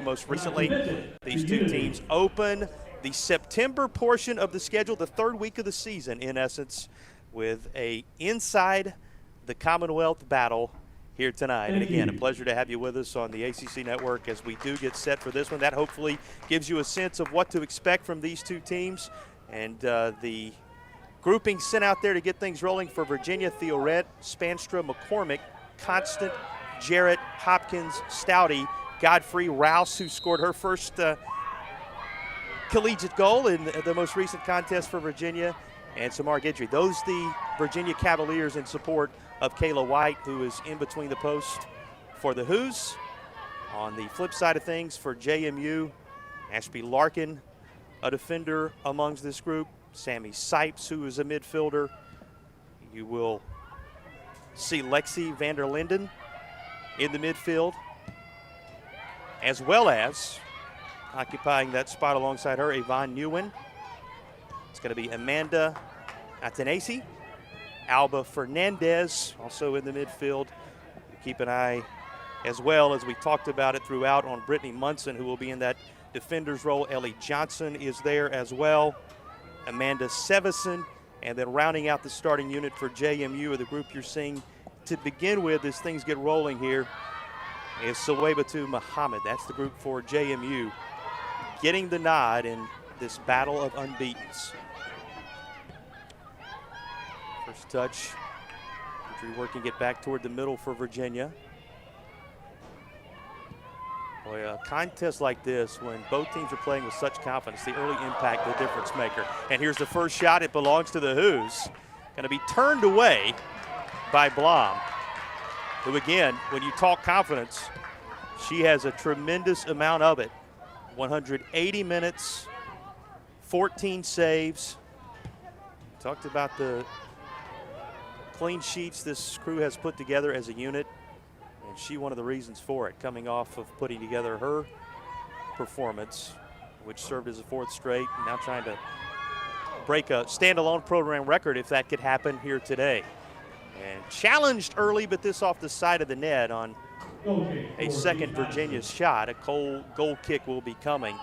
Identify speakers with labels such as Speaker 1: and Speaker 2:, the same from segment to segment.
Speaker 1: most recently. These two teams open the September portion of the schedule, the third week of the season, in essence, with a inside the Commonwealth battle here tonight. And again, a pleasure to have you with us on the ACC Network as we do get set for this one. That hopefully gives you a sense of what to expect from these two teams. And the grouping sent out there to get things rolling for Virginia: Theoret, Spanstra, McCormick, Constant, Jarrett, Hopkins, Stouty, Godfrey, Rouse, who scored her first collegiate goal in the most recent contest for Virginia, and Samar Guidry. Those the Virginia Cavaliers in support of Kayla White, who is in between the posts for the Hoos. On the flip side of things for JMU, Ashby Larkin, a defender amongst this group. Sammy Sipes, who is a midfielder. You will see Lexi Vander Linden in the midfield, as well as occupying that spot alongside her, Yvonne Nguyen. It's going to be Amanda Atanasi, Alba Fernandez, also in the midfield. Keep an eye, as well as we talked about it throughout, on Brittany Munson, who will be in that defender's role. Ellie Johnson is there as well. Amanda Sevison, and then rounding out the starting unit for JMU, or the group you're seeing to begin with as things get rolling here, is Sawebatu Muhammad. That's the group for JMU, getting the nod in this battle of unbeatens. First touch, working it back toward the middle for Virginia. Boy, a contest like this, when both teams are playing with such confidence, the early impact, the difference maker. And here's the first shot. It belongs to the Hoos. Going to be turned away by Blom, who, again, when you talk confidence, she has a tremendous amount of it. 180 minutes, 14 saves. Talked about the clean sheets this crew has put together as a unit, and she one of the reasons for it, coming off of putting together her performance, which served as a fourth straight, now trying to break a standalone program record if that could happen here today. And challenged early, but this off the side of the net on a second Virginia shot. A goal kick will be coming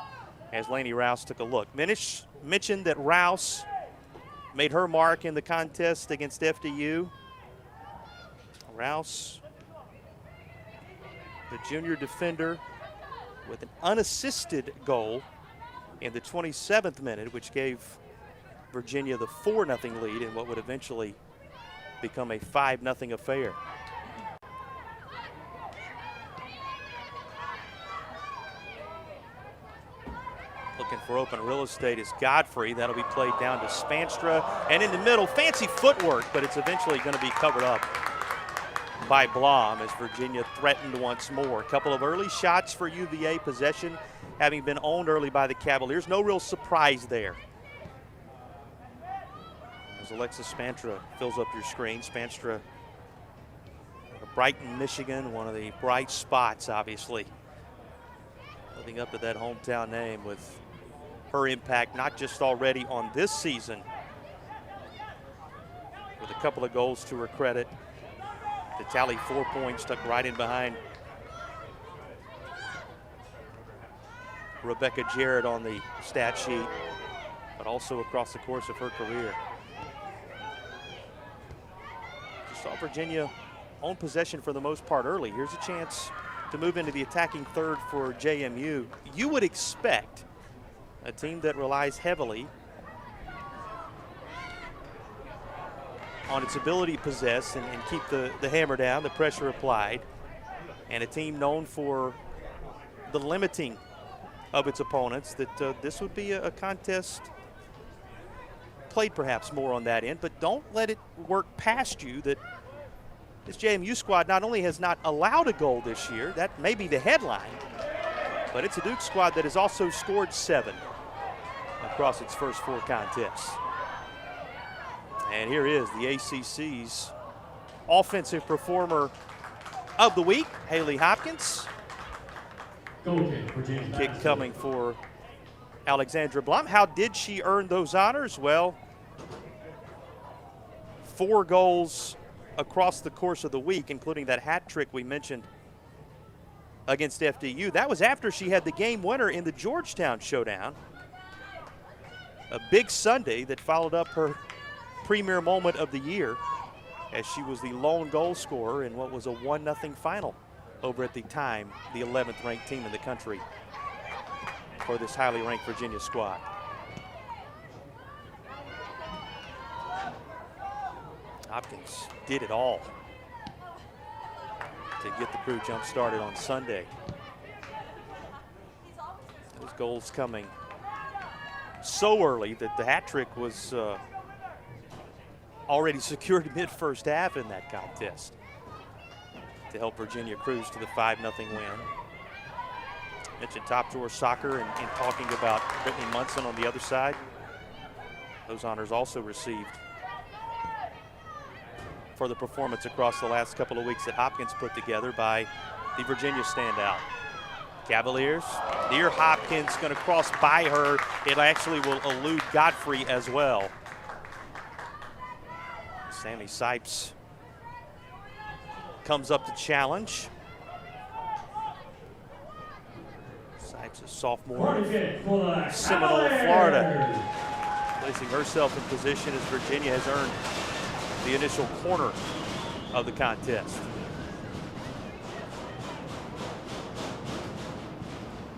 Speaker 1: as Lainey Rouse took a look. Minish mentioned that Rouse made her mark in the contest against FDU. Rouse, the junior defender, with an unassisted goal in the 27th minute, which gave Virginia the 4-0 lead in what would eventually become a 5-0 affair. Looking for open real estate is Godfrey. That'll be played down to Spanstra. And in the middle, fancy footwork, but it's eventually going to be covered up by Blom as Virginia threatened once more. A couple of early shots for UVA, possession having been owned early by the Cavaliers. No real surprise there. As Alexis Spanstra fills up your screen. Spanstra, Brighton, Michigan, one of the bright spots, obviously. Living up to that hometown name with her impact, not just already on this season, with a couple of goals to her credit. The tally 4 points, stuck right in behind Rebecca Jarrett on the stat sheet, but also across the course of her career. Just saw Virginia own possession for the most part early. Here's a chance to move into the attacking third for JMU. You would expect a team that relies heavily on its ability to possess and keep the hammer down, the pressure applied, and a team known for the limiting of its opponents, that this would be a contest played perhaps more on that end. But don't let it work past you that this JMU squad not only has not allowed a goal this year, that may be the headline, but it's a Duke squad that has also scored 7 across its first 4 contests. And here is the ACC's offensive performer of the week, Haley Hopkins. Kick coming for Alexandra Blum. How did she earn those honors? Well, 4 goals across the course of the week, including that hat trick we mentioned against FDU. That was after she had the game winner in the Georgetown showdown. A big Sunday that followed up her premier moment of the year, as she was the lone goal scorer in what was a 1-0 final over at the time the 11th ranked team in the country for this highly ranked Virginia squad. Hopkins did it all to get the crew jump started on Sunday. Those goals coming so early that the hat trick was already secured mid-first half in that contest to help Virginia cruise to the 5-0 win. Mentioned top drawer soccer and talking about Brittany Munson on the other side. Those honors also received for the performance across the last couple of weeks that Hopkins put together by the Virginia standout. Cavaliers, near Hopkins, going to cross by her. It actually will elude Godfrey as well. Sammy Sipes comes up to challenge. Sipes, a sophomore, Seminole, Florida, placing herself in position as Virginia has earned the initial corner of the contest.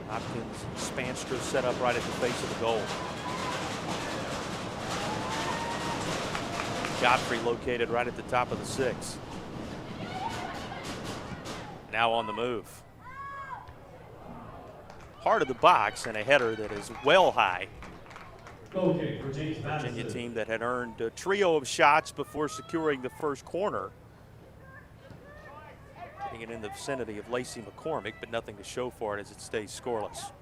Speaker 1: Hopkins, Spanstra set up right at the face of the goal. Godfrey located right at the top of the 6. Now on the move. Heart of the box and a header that is well high.
Speaker 2: Okay, for James Madison.
Speaker 1: Virginia team that had earned a trio of shots before securing the first corner. Getting it in the vicinity of Lacey McCormick, but nothing to show for it as it stays scoreless.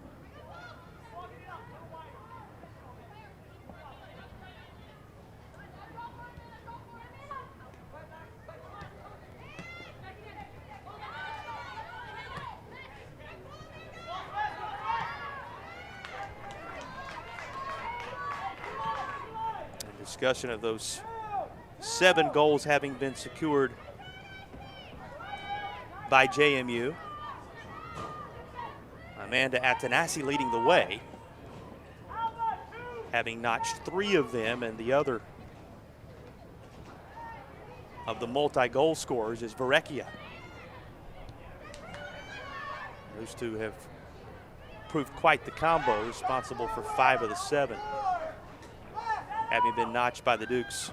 Speaker 1: Discussion of those 7 goals having been secured by JMU. Amanda Atanasi leading the way, having notched 3 of them, and the other of the multi-goal scorers is Varecchia. Those two have proved quite the combo, responsible for 5 of the 7. Having been notched by the Dukes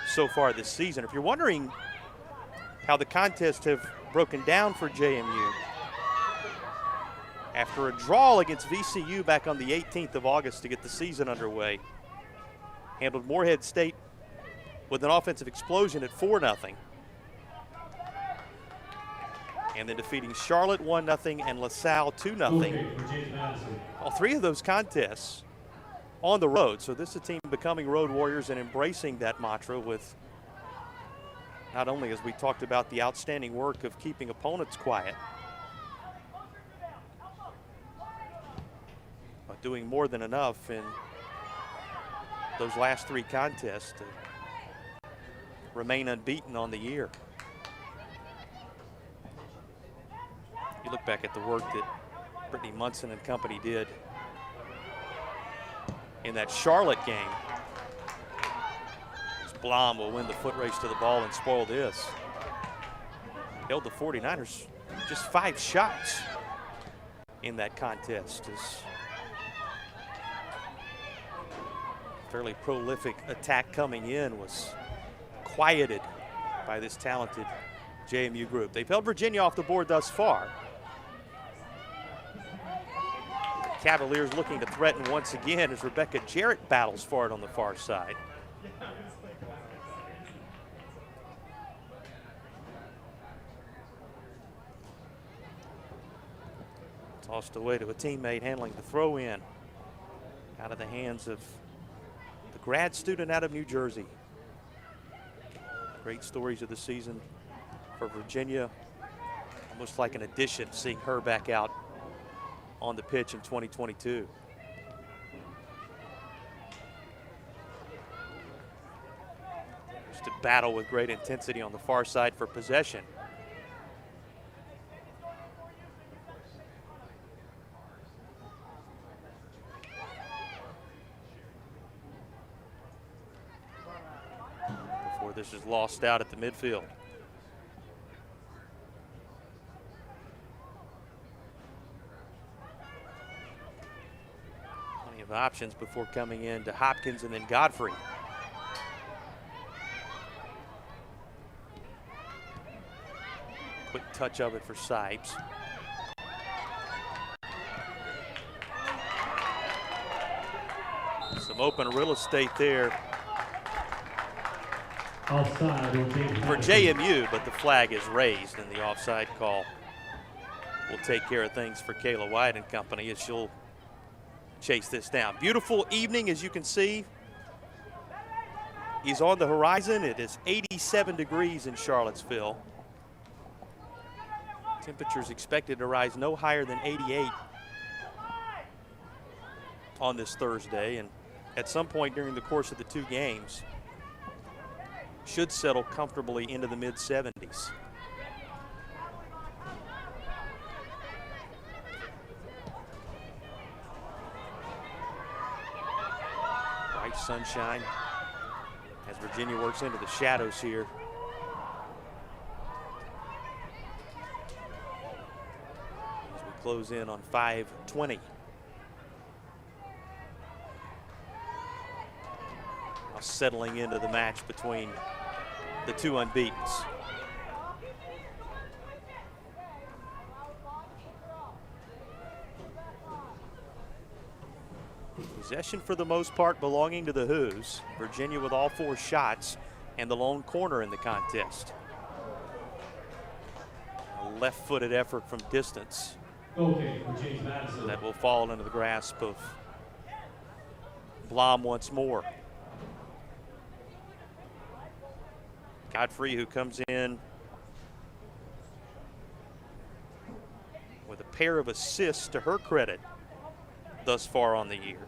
Speaker 1: so far this season. If you're wondering how the contests have broken down for JMU, after a draw against VCU back on the 18th of August to get the season underway, handled Morehead State with an offensive explosion at 4-0. And then defeating Charlotte 1-0 and LaSalle 2-0. All 3 of those contests on the road. So this is a team becoming road warriors and embracing that mantra with not only, as we talked about, the outstanding work of keeping opponents quiet, but doing more than enough in those last 3 contests to remain unbeaten on the year. You look back at the work that Brittany Munson and company did in that Charlotte game. Blom will win the foot race to the ball and spoil this. Held the 49ers just 5 shots in that contest. As fairly prolific attack coming in was quieted by this talented JMU group. They've held Virginia off the board thus far. Cavaliers looking to threaten once again as Rebecca Jarrett battles for it on the far side. Tossed away to a teammate handling the throw in out of the hands of the grad student out of New Jersey. Great stories of the season for Virginia. Almost like an addition seeing her back out on the pitch in 2022. Just a battle with great intensity on the far side for possession. this is lost out at the midfield. Plenty of options before coming in to Hopkins and then Godfrey. Quick touch of it for Sipes. Some open real estate there
Speaker 2: Offside on James
Speaker 1: for
Speaker 2: Madison.
Speaker 1: JMU, but the flag is raised and the offside call will take care of things for Kayla White and company as she'll chase this down. Beautiful evening, as you can see. He's on the horizon. It is 87 degrees in Charlottesville. Temperatures expected to rise no higher than 88 on this Thursday, and at some point during the course of the two games should settle comfortably into the mid-70s. Bright sunshine as Virginia works into the shadows here. As we close in on 5:20. Now settling into the match between the two unbeatens. Possession for the most part belonging to the Hoos. Virginia with all 4 shots and the lone corner in the contest. A left-footed effort from distance
Speaker 2: Okay, for James Madison.
Speaker 1: that will fall into the grasp of Blom once more. Godfrey, who comes in with a pair of assists to her credit thus far on the year.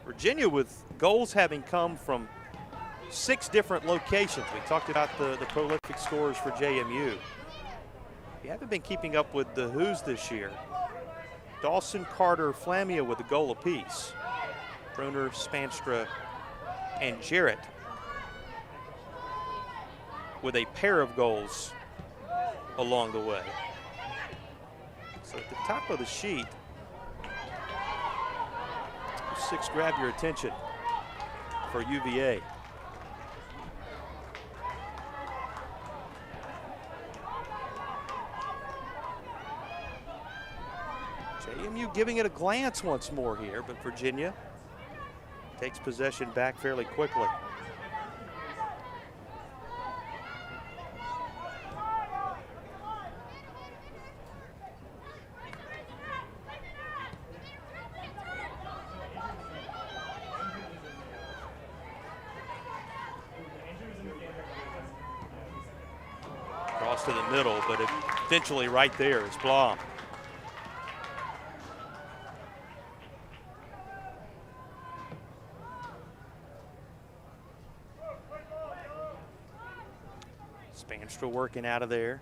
Speaker 1: Virginia with goals having come from 6 different locations. We talked about the prolific scorers for JMU. You haven't been keeping up with the Hoos this year. Dawson, Carter, Flamia with a goal apiece. Bruner, Spanstra, and Jarrett with a pair of goals along the way. So at the top of the sheet, 6 grab your attention for UVA. JMU giving it a glance once more here, but Virginia takes possession back fairly quickly. Cross to the middle, but eventually right there is Blom. Spanstra working out of there.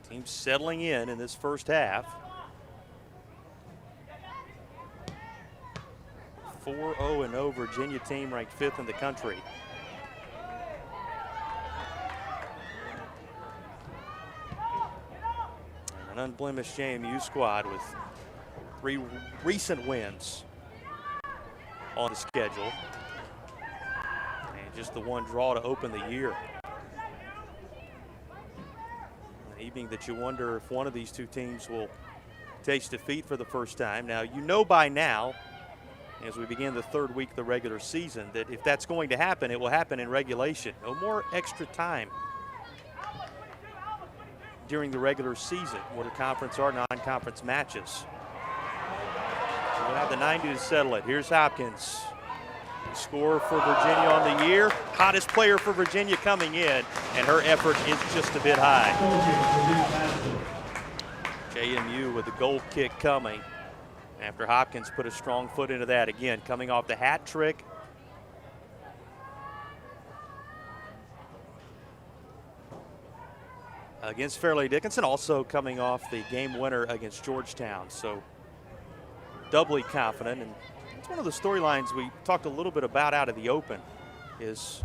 Speaker 1: Team settling in this first half. 4-0 Virginia team ranked 5th in the country. And an unblemished JMU squad with 3 recent wins on the schedule. And just the one draw to open the year. An evening that you wonder if one of these two teams will taste defeat for the first time. Now, you know by now, as we begin the 3rd week of the regular season, that if that's going to happen, it will happen in regulation. No more extra time during the regular season, whether conference or non-conference matches. So we'll have the 90 to settle it. Here's Hopkins. The scorer for Virginia on the year. Hottest player for Virginia coming in, and her effort is just a bit high. JMU with the goal kick coming after Hopkins put a strong foot into that. Again, coming off the hat trick. Against Fairleigh Dickinson, also coming off the game winner against Georgetown. So doubly confident, and it's one of the storylines we talked a little bit about out of the open, is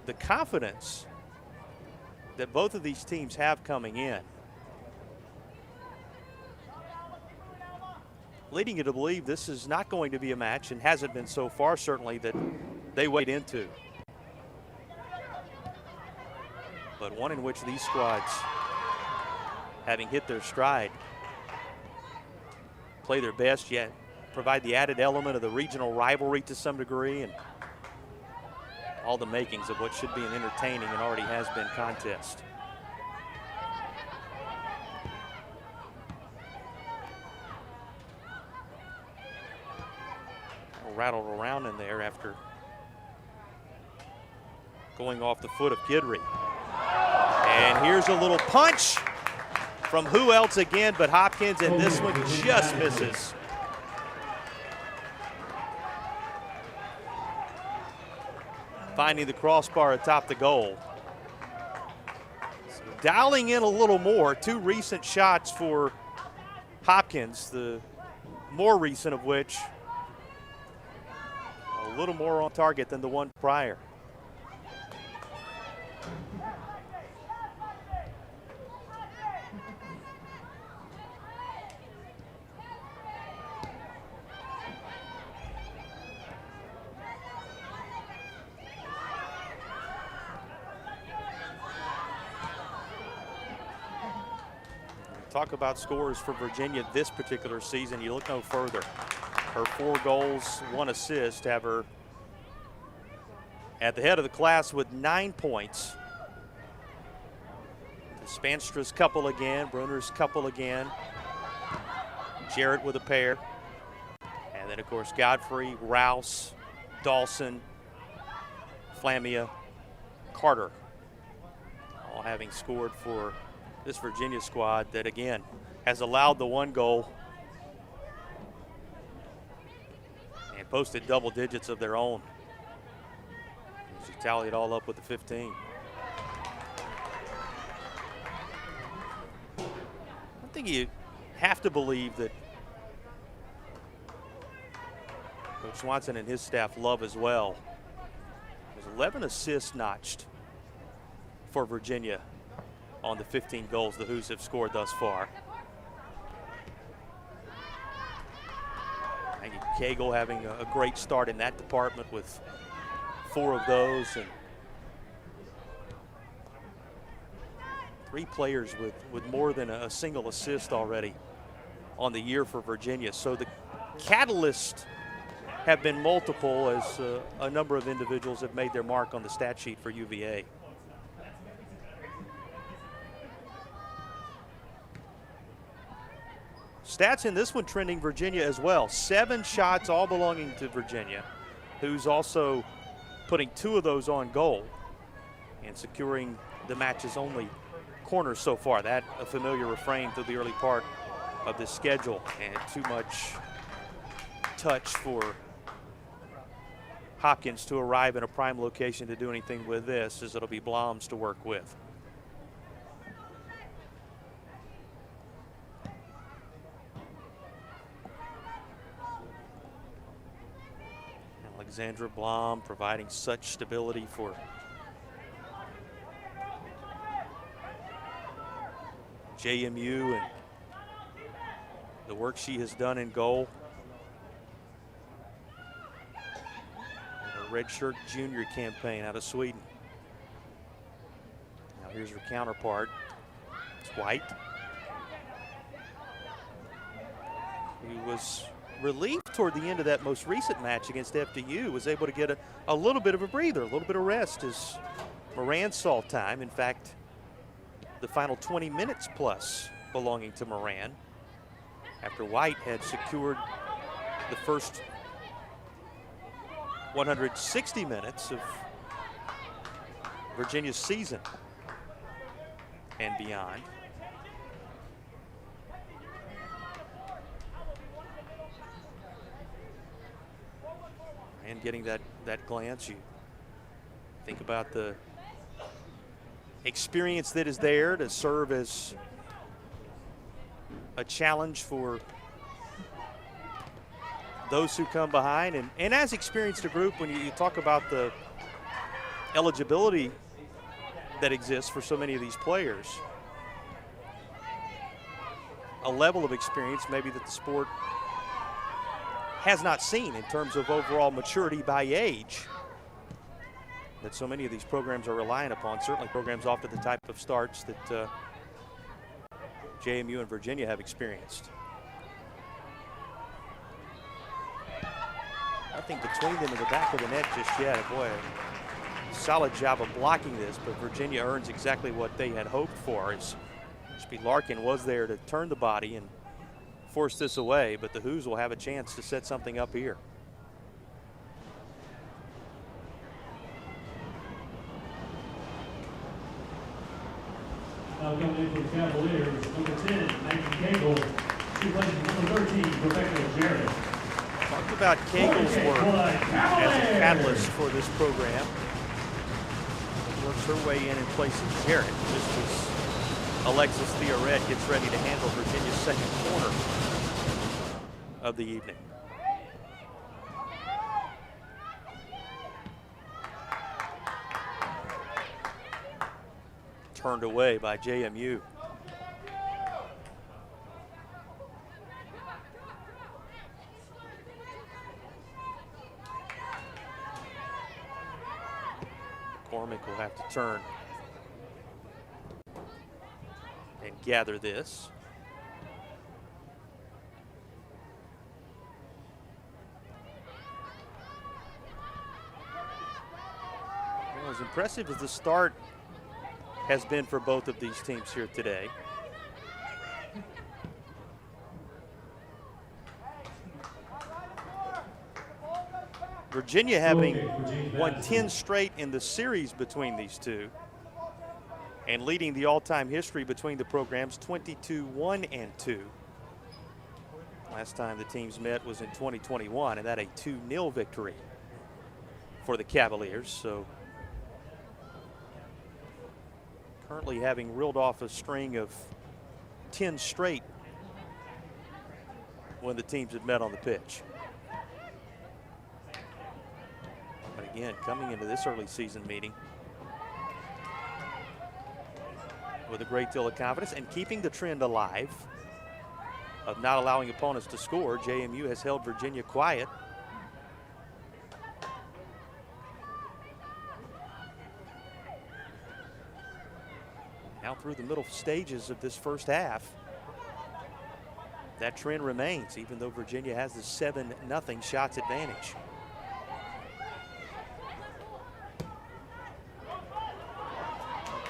Speaker 1: the confidence that both of these teams have coming in, leading you to believe this is not going to be a match, and hasn't been so far certainly, that they wade into. But one in which these squads, having hit their stride, play their best, yet provide the added element of the regional rivalry to some degree, and all the makings of what should be an entertaining and already has been contest. Rattled around in there after going off the foot of Guidry. And here's a little punch from who else again but Hopkins, and this one just misses. Finding the crossbar atop the goal. So dialing in a little more. Two recent shots for Hopkins, the more recent of which a little more on target than the one prior. Talk about scores for Virginia this particular season. You look no further. Her 4 goals, 1 assist have her at the head of the class with 9 points. Spanstra's couple again, Bruner's couple again. Jarrett with a pair. And then, of course, Godfrey, Rouse, Dawson, Flamia, Carter, all having scored for this Virginia squad that, again, has allowed the 1 goal and posted double digits of their own. She tallied it all up with the 15. I think you have to believe that Coach Swanson and his staff love as well. There's 11 assists notched for Virginia on the 15 goals the Hoos have scored thus far. Maggie Cagle having a great start in that department with 4 of those, and 3 players with more than a single assist already on the year for Virginia. So the catalysts have been multiple as a number of individuals have made their mark on the stat sheet for UVA. Stats in this one trending Virginia as well. 7 shots, all belonging to Virginia, who's also putting 2 of those on goal and securing the match's only corners so far. That a familiar refrain through the early part of this schedule, and too much touch for Hopkins to arrive in a prime location to do anything with this, as it'll be Bloms to work with. Alexandra Blom providing such stability for JMU and the work she has done in goal. Her redshirt junior campaign out of Sweden. Now here's her counterpart. It's White, who was relieved toward the end of that most recent match against FDU, was able to get a little bit of a breather, a little bit of rest as Moran saw time. In fact, the final 20 minutes plus belonging to Moran after White had secured the first 160 minutes of Virginia's season and beyond. And getting that glance, you think about the experience that is there to serve as a challenge for those who come behind. And as experienced a group, when you talk about the eligibility that exists for so many of these players, a level of experience maybe that the sport has not seen in terms of overall maturity by age that so many of these programs are relying upon. Certainly programs off to the type of starts that JMU and Virginia have experienced. Nothing between them in the back of the net just yet. Boy, solid job of blocking this, but Virginia earns exactly what they had hoped for, as Speed Larkin was there to turn the body and force this away, but the Hoos will have a chance to set something up here.
Speaker 2: Now coming in for the Cavaliers, number 10, Maggie Cagle. She plays number 13, Rebecca Jarrett.
Speaker 1: Talked about Cagle's work as a catalyst for this program. Works her way in place of Jarrett, just as Alexis Theoret gets ready to handle Virginia's second corner of the evening. Turned away by JMU. McCormick will have to turn and gather this. Well, as impressive as the start has been for both of these teams here today, Virginia having won 10 straight in the series between these two and leading the all-time history between the programs 22-1-2. Last time the teams met was in 2021, and that a 2-0 victory for the Cavaliers. So currently having reeled off a string of 10 straight when the teams have met on the pitch. But again, coming into this early season meeting with a great deal of confidence and keeping the trend alive of not allowing opponents to score, JMU has held Virginia quiet. Now through the middle stages of this first half, that trend remains, even though Virginia has the 7-0 shots advantage.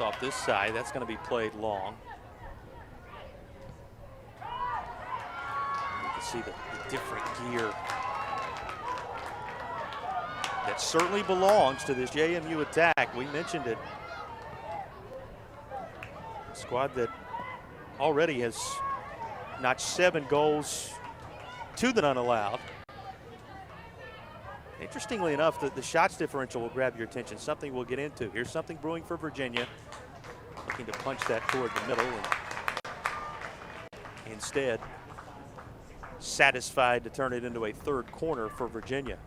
Speaker 1: Off this side, that's going to be played long. You can see the different gear that certainly belongs to this JMU attack. We mentioned it. A squad that already has notched 7 goals, 2 that unallowed. Interestingly enough, the shots differential will grab your attention, something we'll get into. Here's something brewing for Virginia, looking to punch that toward the middle, and instead satisfied to turn it into a third corner for Virginia.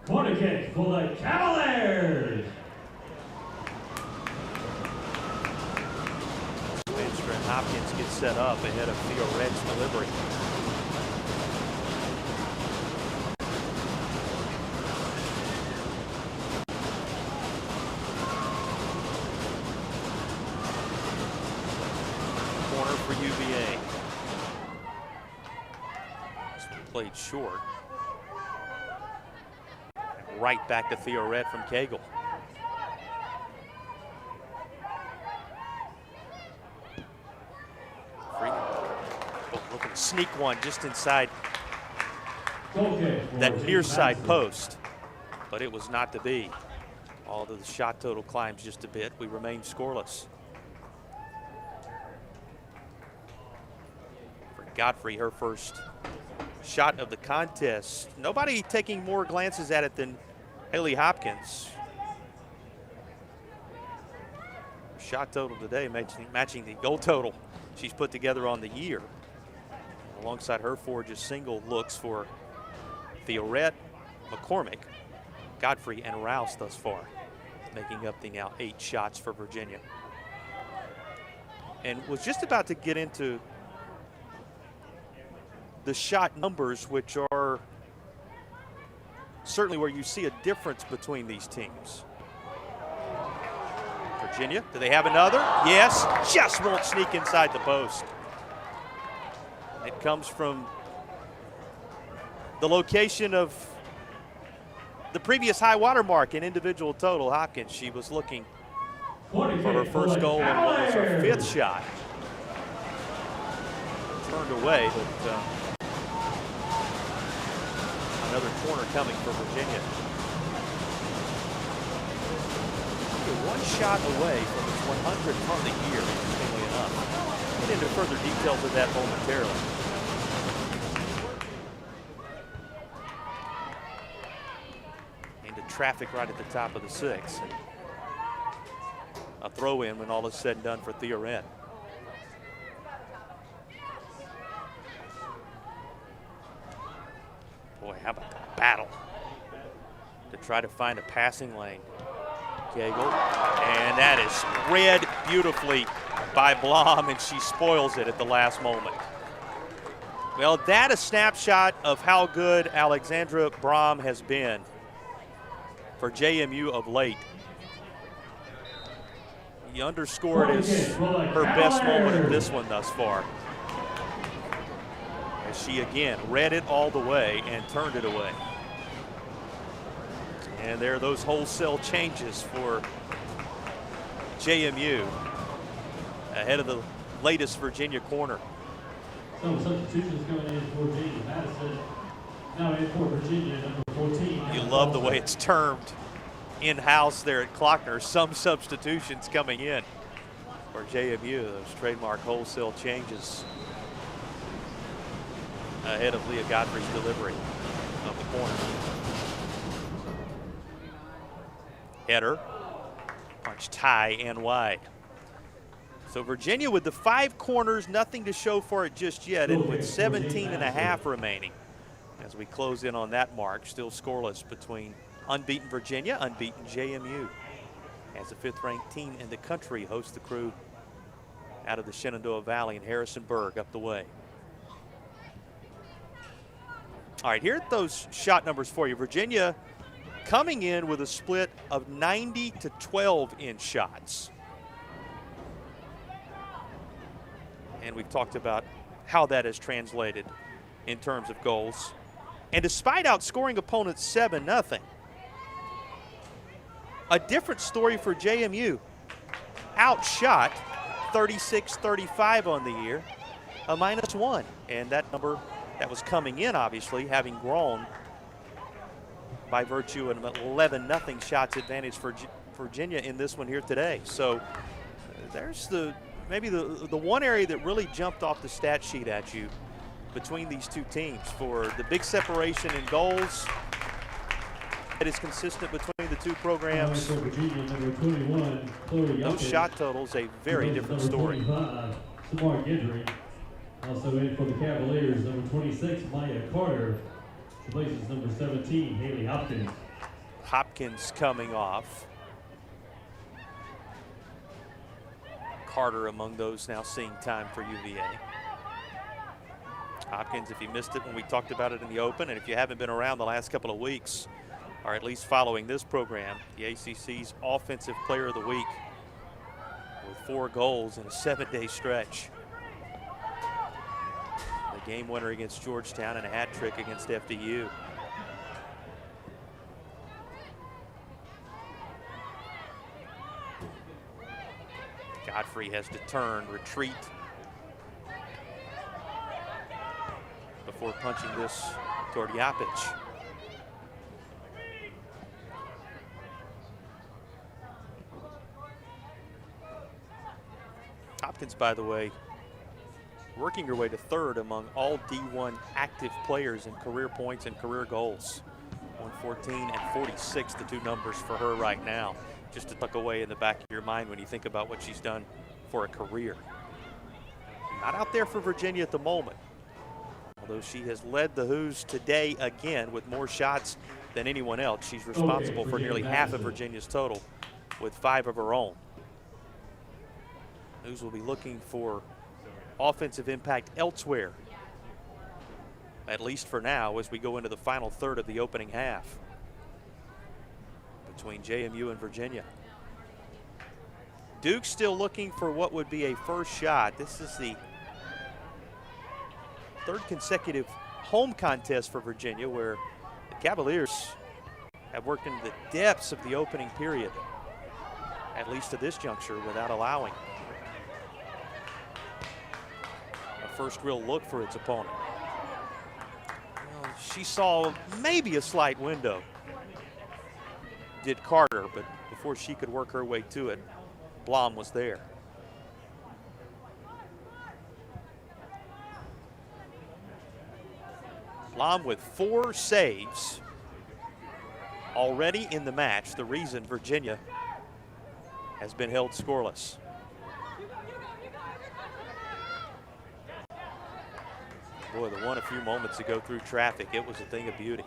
Speaker 2: Corner kick for the Cavaliers.
Speaker 1: Spencer and Hopkins get set up ahead of Theoret's delivery. Played short. Right back to Theoret from Cagle. Looking to sneak one just inside that near side post, but it was not to be. Although the shot total climbs just a bit, we remain scoreless. For Godfrey, her first shot of the contest. Nobody taking more glances at it than Haley Hopkins. Shot total today matching the goal total she's put together on the year. Alongside her four just single looks for Theoret, McCormick, Godfrey, and Rouse thus far, making up the now 8 shots for Virginia. And was just about to get into the shot numbers, which are certainly where you see a difference between these teams. Virginia, do they have another? Yes, just won't sneak inside the post. It comes from the location of the previous high water mark in individual total. Hopkins, she was looking for her first goal and what was her 5th shot. Turned away, but another corner coming for Virginia. One shot away from its 100th on the year, interestingly enough. We'll get into further details of that momentarily. Into traffic right at the top of the 6th. A throw in when all is said and done for Theoret. Boy, how about the battle to try to find a passing lane. Cagle, and that is spread beautifully by Blom, and she spoils it at the last moment. Well, that a snapshot of how good Alexandra Brom has been for JMU of late. He underscored as her best moment of this one thus far, as she again read it all the way and turned it away. And there are those wholesale changes for JMU ahead of the latest Virginia corner.
Speaker 2: Some substitutions going in for Virginia. Madison now in for Virginia, number 14.
Speaker 1: You love the way it's termed in-house there at Klockner. Some substitutions coming in for JMU. Those trademark wholesale changes ahead of Leah Godfrey's delivery of the corner. Header, punched high and wide. So Virginia with the 5 corners, nothing to show for it just yet, and with 17.5 remaining. As we close in on that mark, still scoreless between unbeaten Virginia, unbeaten JMU. As the 5th-ranked team in the country hosts the crew out of the Shenandoah Valley in Harrisonburg up the way. All right, here are those shot numbers for you. Virginia coming in with a split of 90 to 12 in shots. And we've talked about how that has translated in terms of goals. And despite outscoring opponents 7-0, a different story for JMU. Outshot 36-35 on the year, a -1. And that number that was coming in, obviously, having grown by virtue of an 11-0 shots advantage for Virginia in this one here today. So there's maybe the one area that really jumped off the stat sheet at you between these two teams for the big separation in goals that is consistent between the two programs.
Speaker 2: Virginia, number 21, Chloe
Speaker 1: Those shot totals, a very different story.
Speaker 2: Samar Guidry. Also in for the Cavaliers, number 26, Maya Carter. Replaces number 17, Haley Hopkins.
Speaker 1: Hopkins coming off. Carter among those now seeing time for UVA. Hopkins, if you missed it when we talked about it in the open, and if you haven't been around the last couple of weeks, or at least following this program, the ACC's Offensive Player of the Week with 4 goals in a 7-day stretch. The game winner against Georgetown and a hat trick against FDU. Godfrey has to turn, retreat, before punching this toward Yapich. Hopkins, by the way, working her way to third among all D1 active players in career points and career goals. 114 and 46, the two numbers for her right now. Just to tuck away in the back of your mind when you think about what she's done for a career. Not out there for Virginia at the moment, although she has led the Hoos today again with more shots than anyone else. She's responsible for nearly half of Virginia's total with 5 of her own. Hoos will be looking for offensive impact elsewhere, at least for now, as we go into the final third of the opening half between JMU and Virginia. Duke still looking for what would be a first shot. This is the third consecutive home contest for Virginia, where the Cavaliers have worked into the depths of the opening period, at least to this juncture, without allowing a first real look for its opponent. Well, she saw maybe a slight window, did Carter, but before she could work her way to it, Blom was there. Blom with 4 saves already in the match, the reason Virginia has been held scoreless. Boy, the one a few moments ago through traffic, it was a thing of beauty.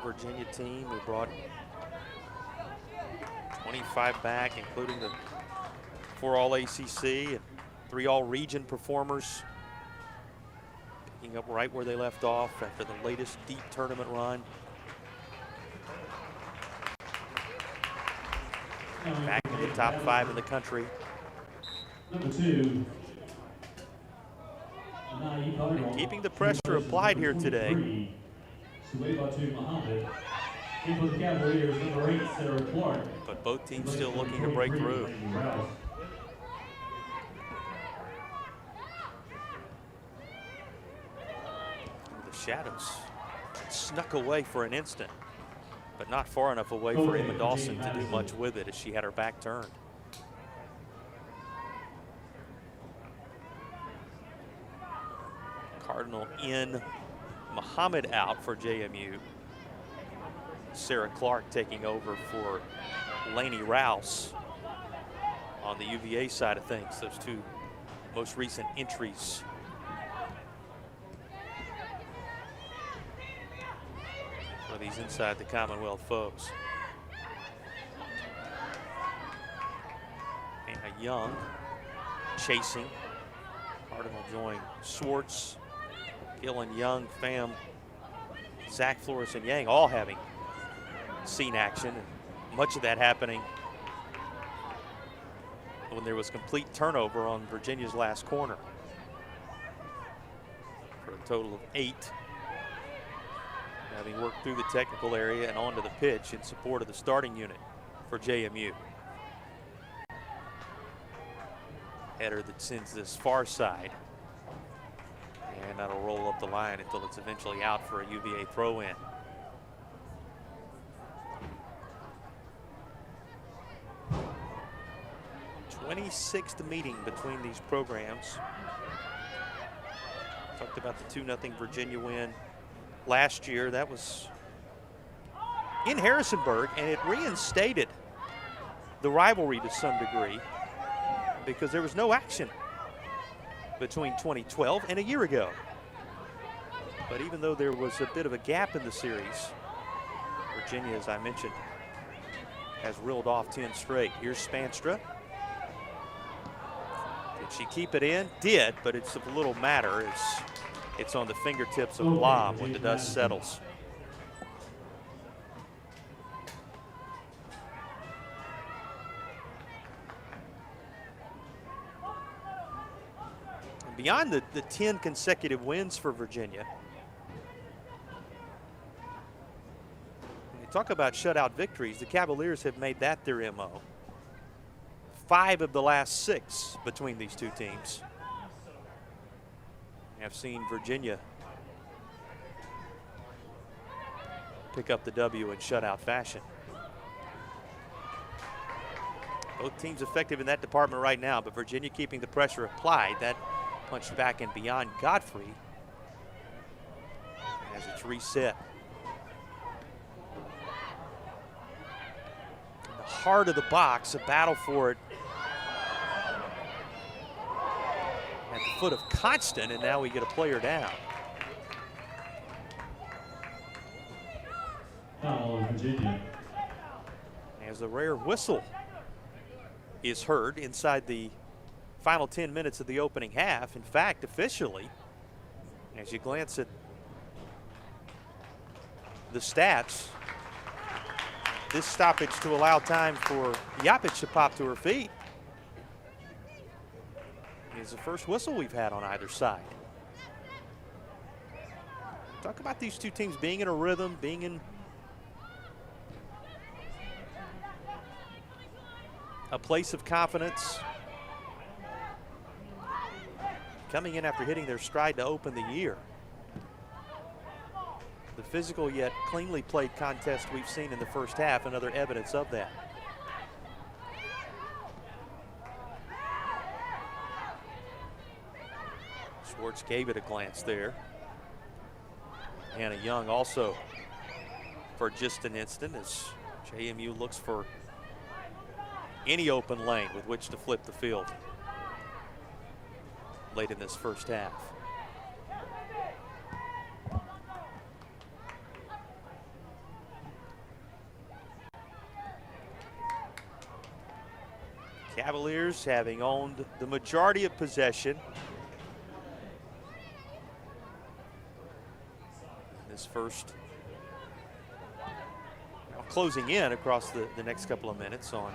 Speaker 1: Virginia team. We brought 25 back, including the 4 All-ACC and 3 All-Region performers, picking up right where they left off after the latest deep tournament run. Back in the top 5 in the country.
Speaker 2: Number 2.
Speaker 1: And keeping the pressure applied here today. But both teams still looking to break through. The shadows snuck away for an instant, but not far enough away for Emma Dawson to do much with it as she had her back turned. Cardinal in, Muhammad out for JMU. Sarah Clark taking over for Lainey Rouse on the UVA side of things. Those 2 most recent entries. For these inside the Commonwealth foes. Anna Young chasing. Cardinal join Swartz, Gillen, Young, Pham, Zach, Flores, and Yang all having seen action, and much of that happening when there was complete turnover on Virginia's last corner, for a total of 8 having worked through the technical area and onto the pitch in support of the starting unit for JMU. Header that sends this far side, and that'll roll up the line until it's eventually out for a UVA throw-in. The 26th meeting between these programs. Talked about the 2-0 Virginia win last year. That was in Harrisonburg, and it reinstated the rivalry to some degree because there was no action between 2012 and a year ago. But even though there was a bit of a gap in the series, Virginia, as I mentioned, has reeled off 10 straight. Here's Spanstra. Did she keep it in? Did, but it's of little matter. It's on the fingertips of Blom when the dust settles. Beyond the 10 consecutive wins for Virginia, talk about shutout victories. The Cavaliers have made that their MO. 5 of the last 6 between these two teams. I've seen Virginia pick up the W in shutout fashion. Both teams effective in that department right now, but Virginia keeping the pressure applied. That punched back and beyond Godfrey as it's reset. In the heart of the box, a battle for it at the foot of Constant, and now we get a player down.
Speaker 2: Foul, Virginia.
Speaker 1: As the rare whistle is heard inside the final 10 minutes of the opening half. In fact, officially, as you glance at the stats, this stoppage to allow time for Yapic to pop to her feet is the first whistle we've had on either side. Talk about these two teams being in a rhythm, being in a place of confidence. Coming in after hitting their stride to open the year. The physical yet cleanly played contest we've seen in the first half, another evidence of that. Schwartz gave it a glance there. Hannah Young also for just an instant as JMU looks for any open lane with which to flip the field late in this first half. Cavaliers having owned the majority of possession. This first, now closing in across the next couple of minutes on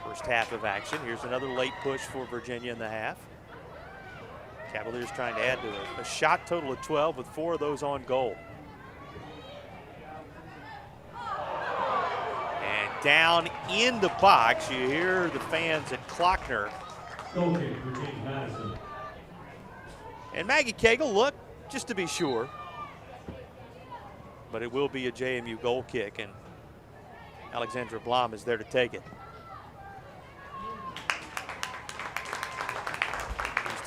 Speaker 1: first half of action. Here's another late push for Virginia in the half. Cavaliers trying to add to a shot total of 12 with 4 of those on goal. And down in the box, you hear the fans at Klockner.
Speaker 2: Goal kick for Team Madison.
Speaker 1: And Maggie Cagle, look, just to be sure. But it will be a JMU goal kick, and Alexandra Blom is there to take it.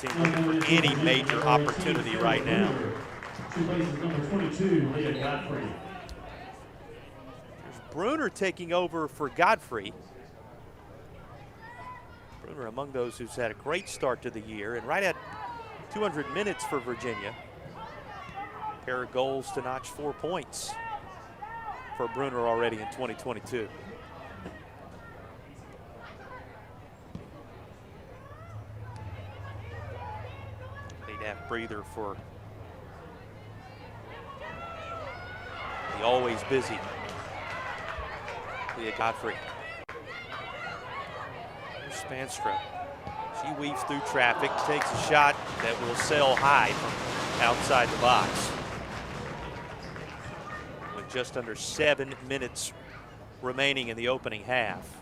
Speaker 1: These teams looking for any major opportunity right now.
Speaker 2: She places number 22, Leah Godfrey.
Speaker 1: There's Bruner taking over for Godfrey. Bruner among those who's had a great start to the year, and right at 200 minutes for Virginia. A pair of goals to notch 4 points for Bruner already in 2022. They'd have breather for the always busy Leah Godfrey. Here's Spanstra. She weaves through traffic, takes a shot that will sail high from outside the box. With just under 7 minutes remaining in the opening half.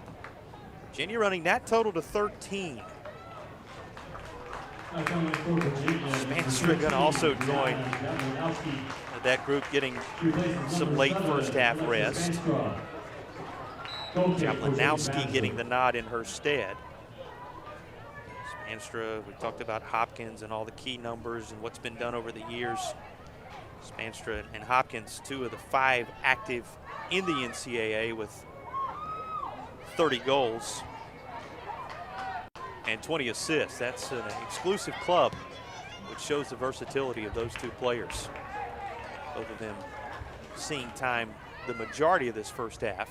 Speaker 1: Virginia running that total to 13. Spanstra going to also join that group, getting some late first half rest. Jablonowski getting the nod in her stead. Spanstra, we talked about Hopkins and all the key numbers and what's been done over the years. Spanstra and Hopkins, 2 of the 5 active in the NCAA with 30 goals and 20 assists. That's an exclusive club, which shows the versatility of those 2 players. Both of them seeing time the majority of this first half.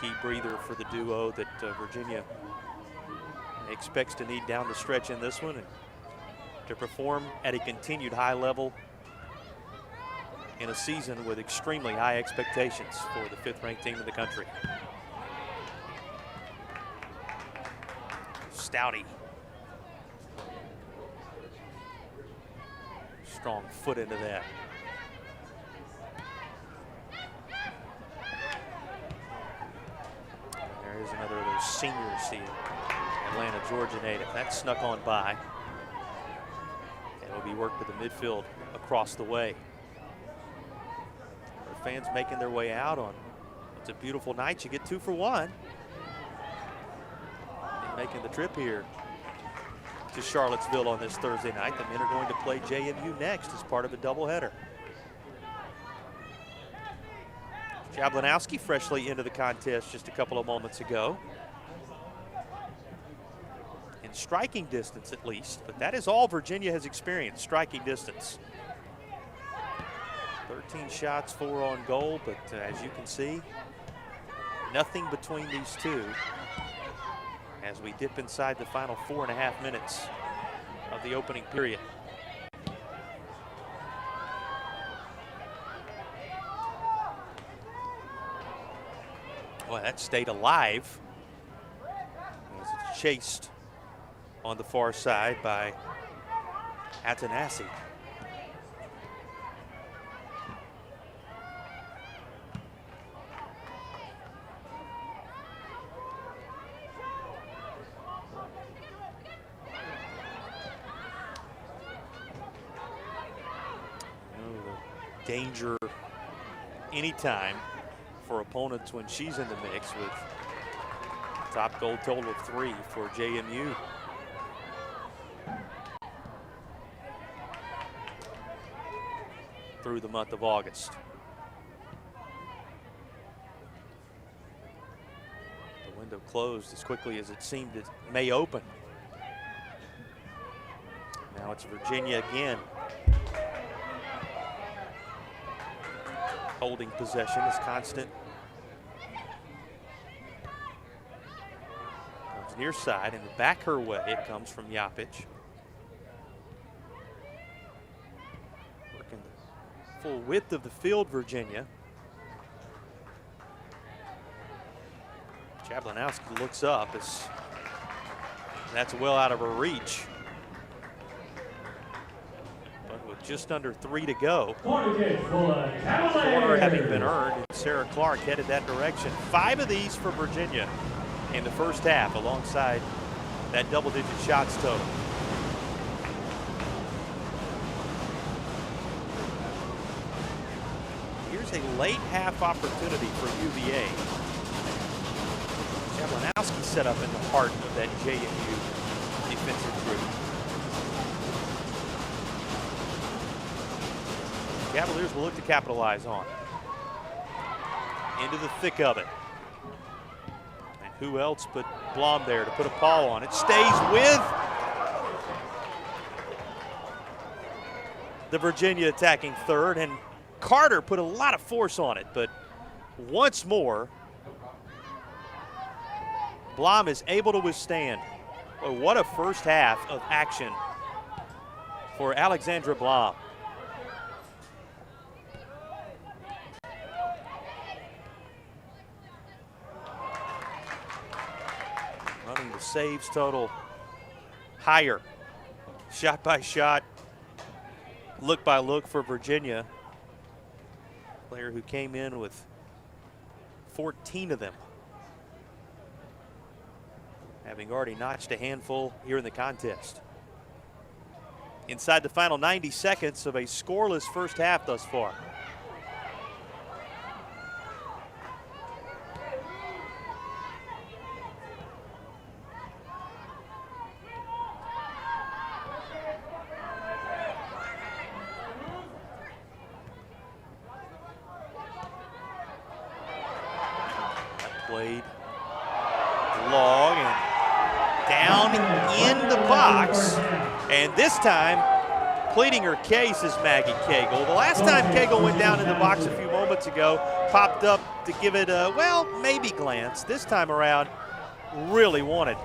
Speaker 1: Key breather for the duo that Virginia expects to need down the stretch in this one, and to perform at a continued high level in a season with extremely high expectations for the 5th ranked team in the country. Stouty strong foot into that. There is another of those seniors, the Atlanta, Georgia native. That snuck on by. And will be worked to the midfield across the way. Our fans making their way out on, it's a beautiful night. You get 2 for 1. And making the trip here to Charlottesville on this Thursday night. The men are going to play JMU next as part of a doubleheader. Jablanowski freshly into the contest just a couple of moments ago. In striking distance at least, but that is all Virginia has experienced, striking distance. 13 shots, 4 on goal, but as you can see, nothing between these two as we dip inside the final 4.5 minutes of the opening period. Boy, that stayed alive as it's chased on the far side by Atanasi. Danger anytime for opponents when she's in the mix, with top goal total of 3 for JMU. Through the month of August. The window closed as quickly as it seemed it may open. Now it's Virginia again, holding possession is constant. Comes near side and back her way. It comes from Yapic. Working the full width of the field, Virginia. Jablanowski looks up as that's well out of her reach. With just under 3 to go. Corner having been earned, and Sarah Clark headed that direction. 5 of these for Virginia in the first half, alongside that double-digit shots total. Here's a late half opportunity for UVA. Jablanowski set up in the heart of that JMU defensive group. Cavaliers will look to capitalize on. Into the thick of it. And who else but Blom there to put a paw on it. Stays with the Virginia attacking third, and Carter put a lot of force on it, but once more, Blom is able to withstand. Well, what a first half of action for Alexandra Blom. Running the saves total higher, shot by shot, look by look for Virginia. Player who came in with 14 of them, having already notched a handful here in the contest. Inside the final 90 seconds of a scoreless first half thus far. Played long and down in the box, and this time pleading her case is Maggie Cagle. The last time Cagle went down in the box a few moments ago, popped up to give it a, well, maybe glance. This time around, really wanted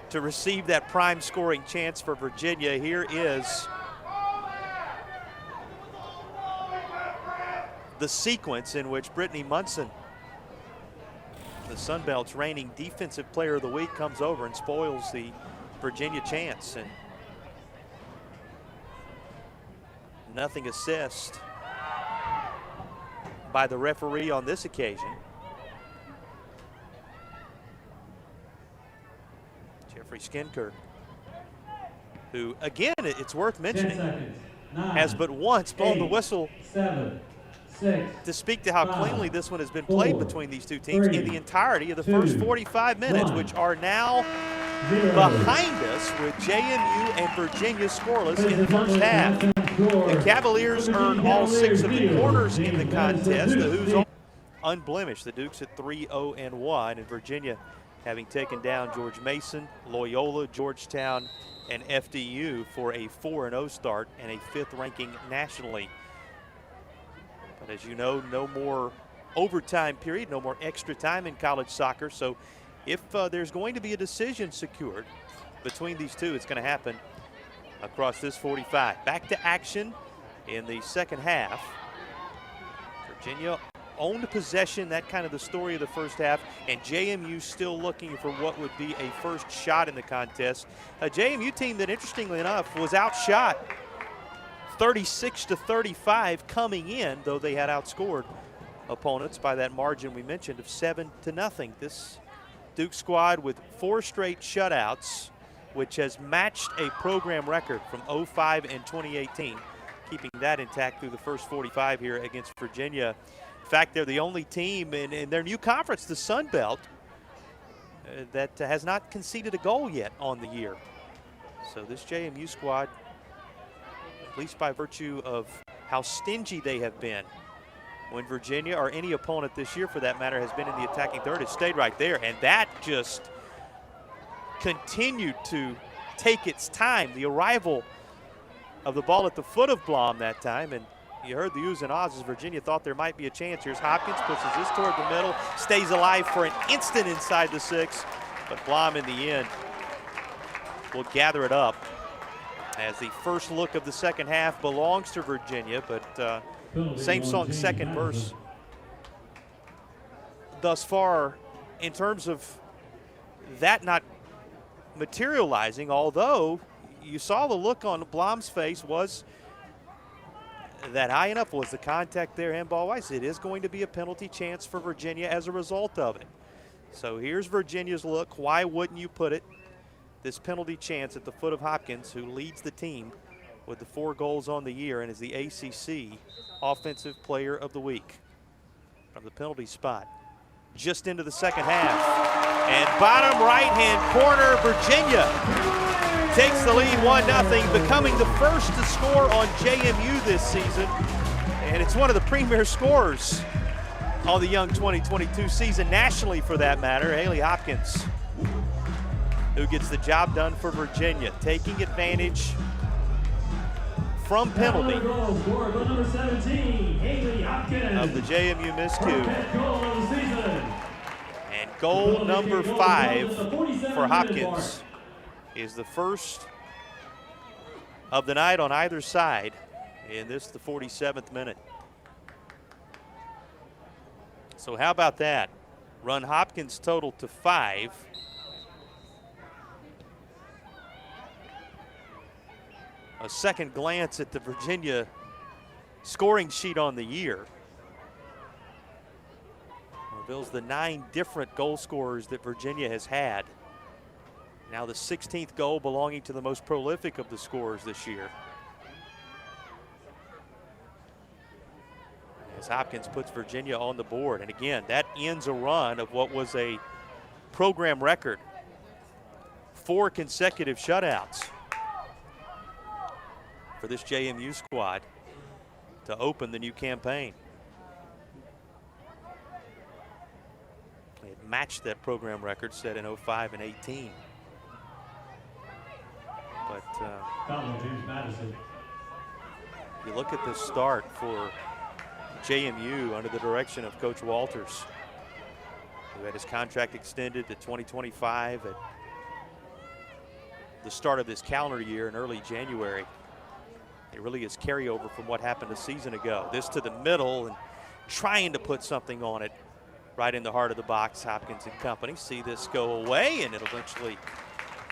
Speaker 1: to receive that prime scoring chance for Virginia. Here is the sequence in which Brittany Munson, the Sun Belt's reigning defensive player of the week, comes over and spoils the Virginia chance. And Nothing assessed by the referee on this occasion. Jeffrey Skinkirk, who, again, it's worth mentioning,
Speaker 2: 10 seconds. 9,
Speaker 1: has but once blown the whistle
Speaker 2: 7, 6,
Speaker 1: to speak to how
Speaker 2: 5,
Speaker 1: cleanly this one has been played
Speaker 2: 4,
Speaker 1: between these two teams
Speaker 2: 3,
Speaker 1: in the entirety of the
Speaker 2: 2,
Speaker 1: first 45 minutes,
Speaker 2: 1,
Speaker 1: which are now
Speaker 2: 0.
Speaker 1: behind us with JMU and Virginia scoreless in the first half. The Cavaliers earn all 6 of the quarters in the contest. The Hoos unblemished. The Dukes at 3-0-1, and Virginia having taken down George Mason, Loyola, Georgetown, and FDU for a 4-0 start and a 5th ranking nationally. But as you know, no more overtime period, no more extra time in college soccer. So if there's going to be a decision secured between these two, it's going to happen across this 45. Back to action in the second half. Virginia owned possession, that kind of the story of the first half, and JMU still looking for what would be a first shot in the contest. A JMU team that, interestingly enough, was outshot 36-35 coming in, though they had outscored opponents by that margin we mentioned of 7-0. This Duke squad with 4 straight shutouts, which has matched a program record from 05 and 2018, keeping that intact through the first 45 here against Virginia. In fact, they're the only team in their new conference, the Sun Belt, that has not conceded a goal yet on the year. So this JMU squad, at least by virtue of how stingy they have been when Virginia, or any opponent this year for that matter, has been in the attacking third, has stayed right there. And that just continued to take its time. The arrival of the ball at the foot of Blom that time, and you heard the oohs and ahs as Virginia thought there might be a chance. Here's Hopkins, pushes this toward the middle, stays alive for an instant inside the 6, but Blom in the end will gather it up as the first look of the second half belongs to Virginia, but same song, second verse thus far in terms of that not materializing, although you saw the look on Blom's face was that high enough. Was the contact there handball-wise? It is going to be a penalty chance for Virginia as a result of it. So here's Virginia's look. Why wouldn't you put it? This penalty chance at the foot of Hopkins, who leads the team with the 4 goals on the year and is the ACC Offensive Player of the Week from the penalty spot. Just into the second half. And bottom right-hand corner, Virginia takes the lead 1-0, becoming the first to score on JMU this season. And it's one of the premier scorers on the young 2022 season, nationally for that matter, Haley Hopkins, who gets the job done for Virginia, taking advantage from penalty of the JMU miscue. And goal number 5 for Hopkins is the first of the night on either side in this, the 47th minute. So how about that? Run Hopkins total to 5. A second glance at the Virginia scoring sheet on the year reveals the 9 different goal scorers that Virginia has had. Now the 16th goal belonging to the most prolific of the scorers this year. As Hopkins puts Virginia on the board. And again, that ends a run of what was a program record. 4 consecutive shutouts for this JMU squad to open the new campaign. They had matched that program record set in 05 and 18. But
Speaker 2: Madison.
Speaker 1: You look at this start for JMU under the direction of Coach Walters, who had his contract extended to 2025 at the start of this calendar year in early January. It really is carryover from what happened a season ago. This to the middle and trying to put something on it right in the heart of the box. Hopkins and company see this go away, and it'll eventually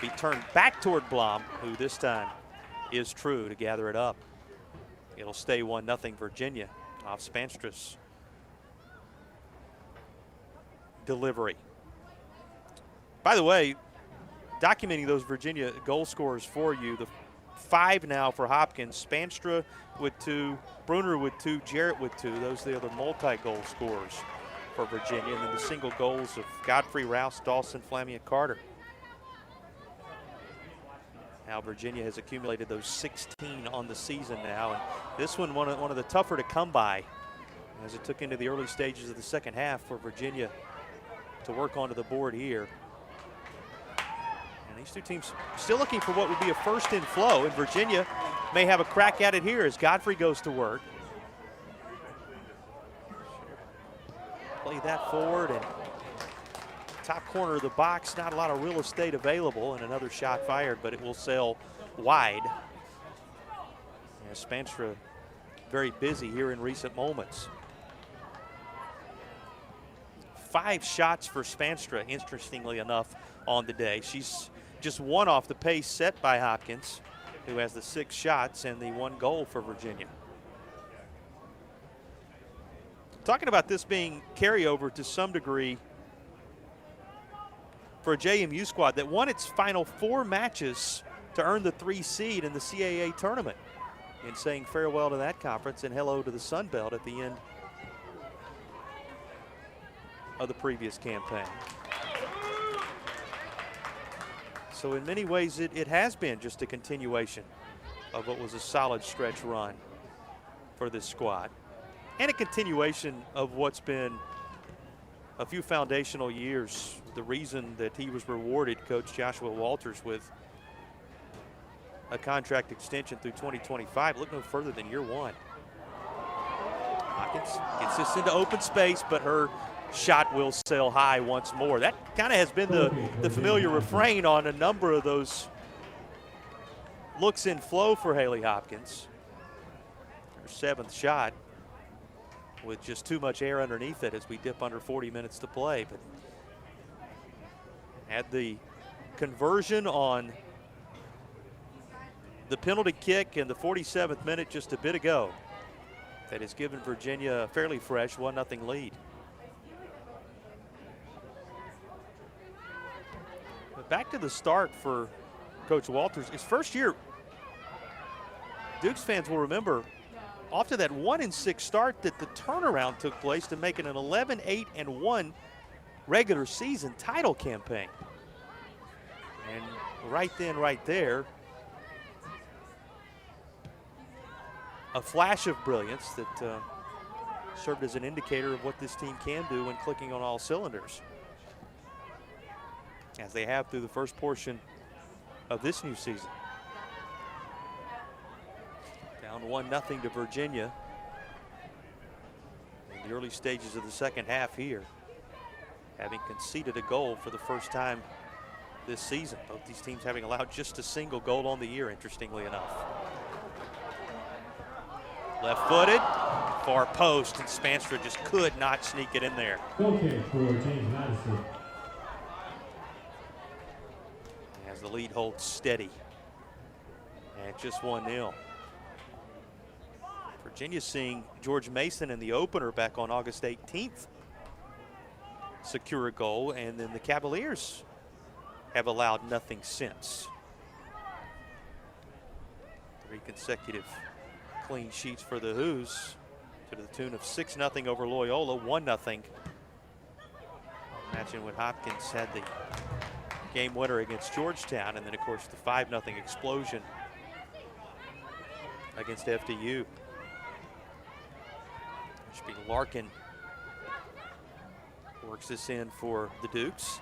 Speaker 1: be turned back toward Blom, who this time is true to gather it up. It'll stay 1-0 Virginia off Spanstra's delivery. By the way, documenting those Virginia goal scorers for you, the 5 now for Hopkins, Spanstra with 2, Bruner with 2, Jarrett with 2. Those are the other multi-goal scorers for Virginia. And then the single goals of Godfrey, Rouse, Dawson, Flamia, Carter. Now Virginia has accumulated those 16 on the season now. And this one of the tougher to come by, as it took into the early stages of the second half for Virginia to work onto the board here. And these two teams still looking for what would be a first in flow, and Virginia may have a crack at it here as Godfrey goes to work. Play that forward, and top corner of the box, not a lot of real estate available, and another shot fired, but it will sail wide. And Spanstra very busy here in recent moments. 5 shots for Spanstra, interestingly enough, on the day. She's just 1 off the pace set by Hopkins, who has the 6 shots and the 1 goal for Virginia. Talking about this being carryover to some degree for a JMU squad that won its final 4 matches to earn the 3 seed in the CAA tournament, and saying farewell to that conference and hello to the Sun Belt at the end of the previous campaign. So in many ways it has been just a continuation of what was a solid stretch run for this squad, and a continuation of what's been a few foundational years. The reason that he was rewarded, Coach Joshua Walters, with a contract extension through 2025. Look no further than year 1. Hopkins gets this into open space, but her shot will sail high once more. That kind of has been the familiar refrain on a number of those looks in flow for Haley Hopkins. Her 7th shot with just too much air underneath it as we dip under 40 minutes to play. But had the conversion on the penalty kick in the 47th minute just a bit ago that has given Virginia a fairly fresh 1-0 lead. But back to the start for Coach Walters. His first year, Dukes fans will remember, after that 1-6 start, that the turnaround took place to make it an 11-8-1 regular season title campaign. And right then, right there, a flash of brilliance that served as an indicator of what this team can do when clicking on all cylinders, as they have through the first portion of this new season. Down 1-0 to Virginia in the early stages of the second half here, having conceded a goal for the first time this season. Both these teams having allowed just a single goal on the year, interestingly enough. Left-footed, far post, and Spanstra just could not sneak it in there.
Speaker 2: Okay, for James Madison.
Speaker 1: As the lead holds steady at just 1-0. Virginia seeing George Mason in the opener back on August 18th secure a goal, and then the Cavaliers have allowed nothing since. 3 consecutive clean sheets for the Hoos, to the tune of 6-0 over Loyola, 1-0. Matching when Hopkins had the game winner against Georgetown, and then of course the 5-0 explosion against FDU. Should be Larkin works this in for the Dukes.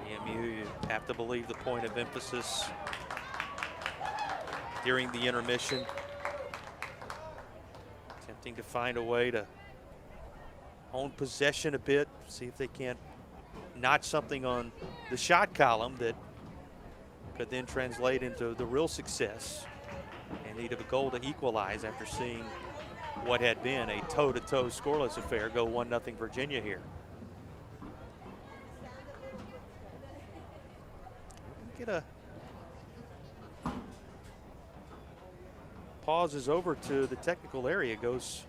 Speaker 1: JMU, you have to believe the point of emphasis during the intermission, attempting to find a way to own possession a bit, see if they can't notch something on the shot column that could then translate into the real success and need of a goal to equalize after seeing what had been a toe-to-toe scoreless affair go 1-0 Virginia here. Get a pauses over to the technical area goes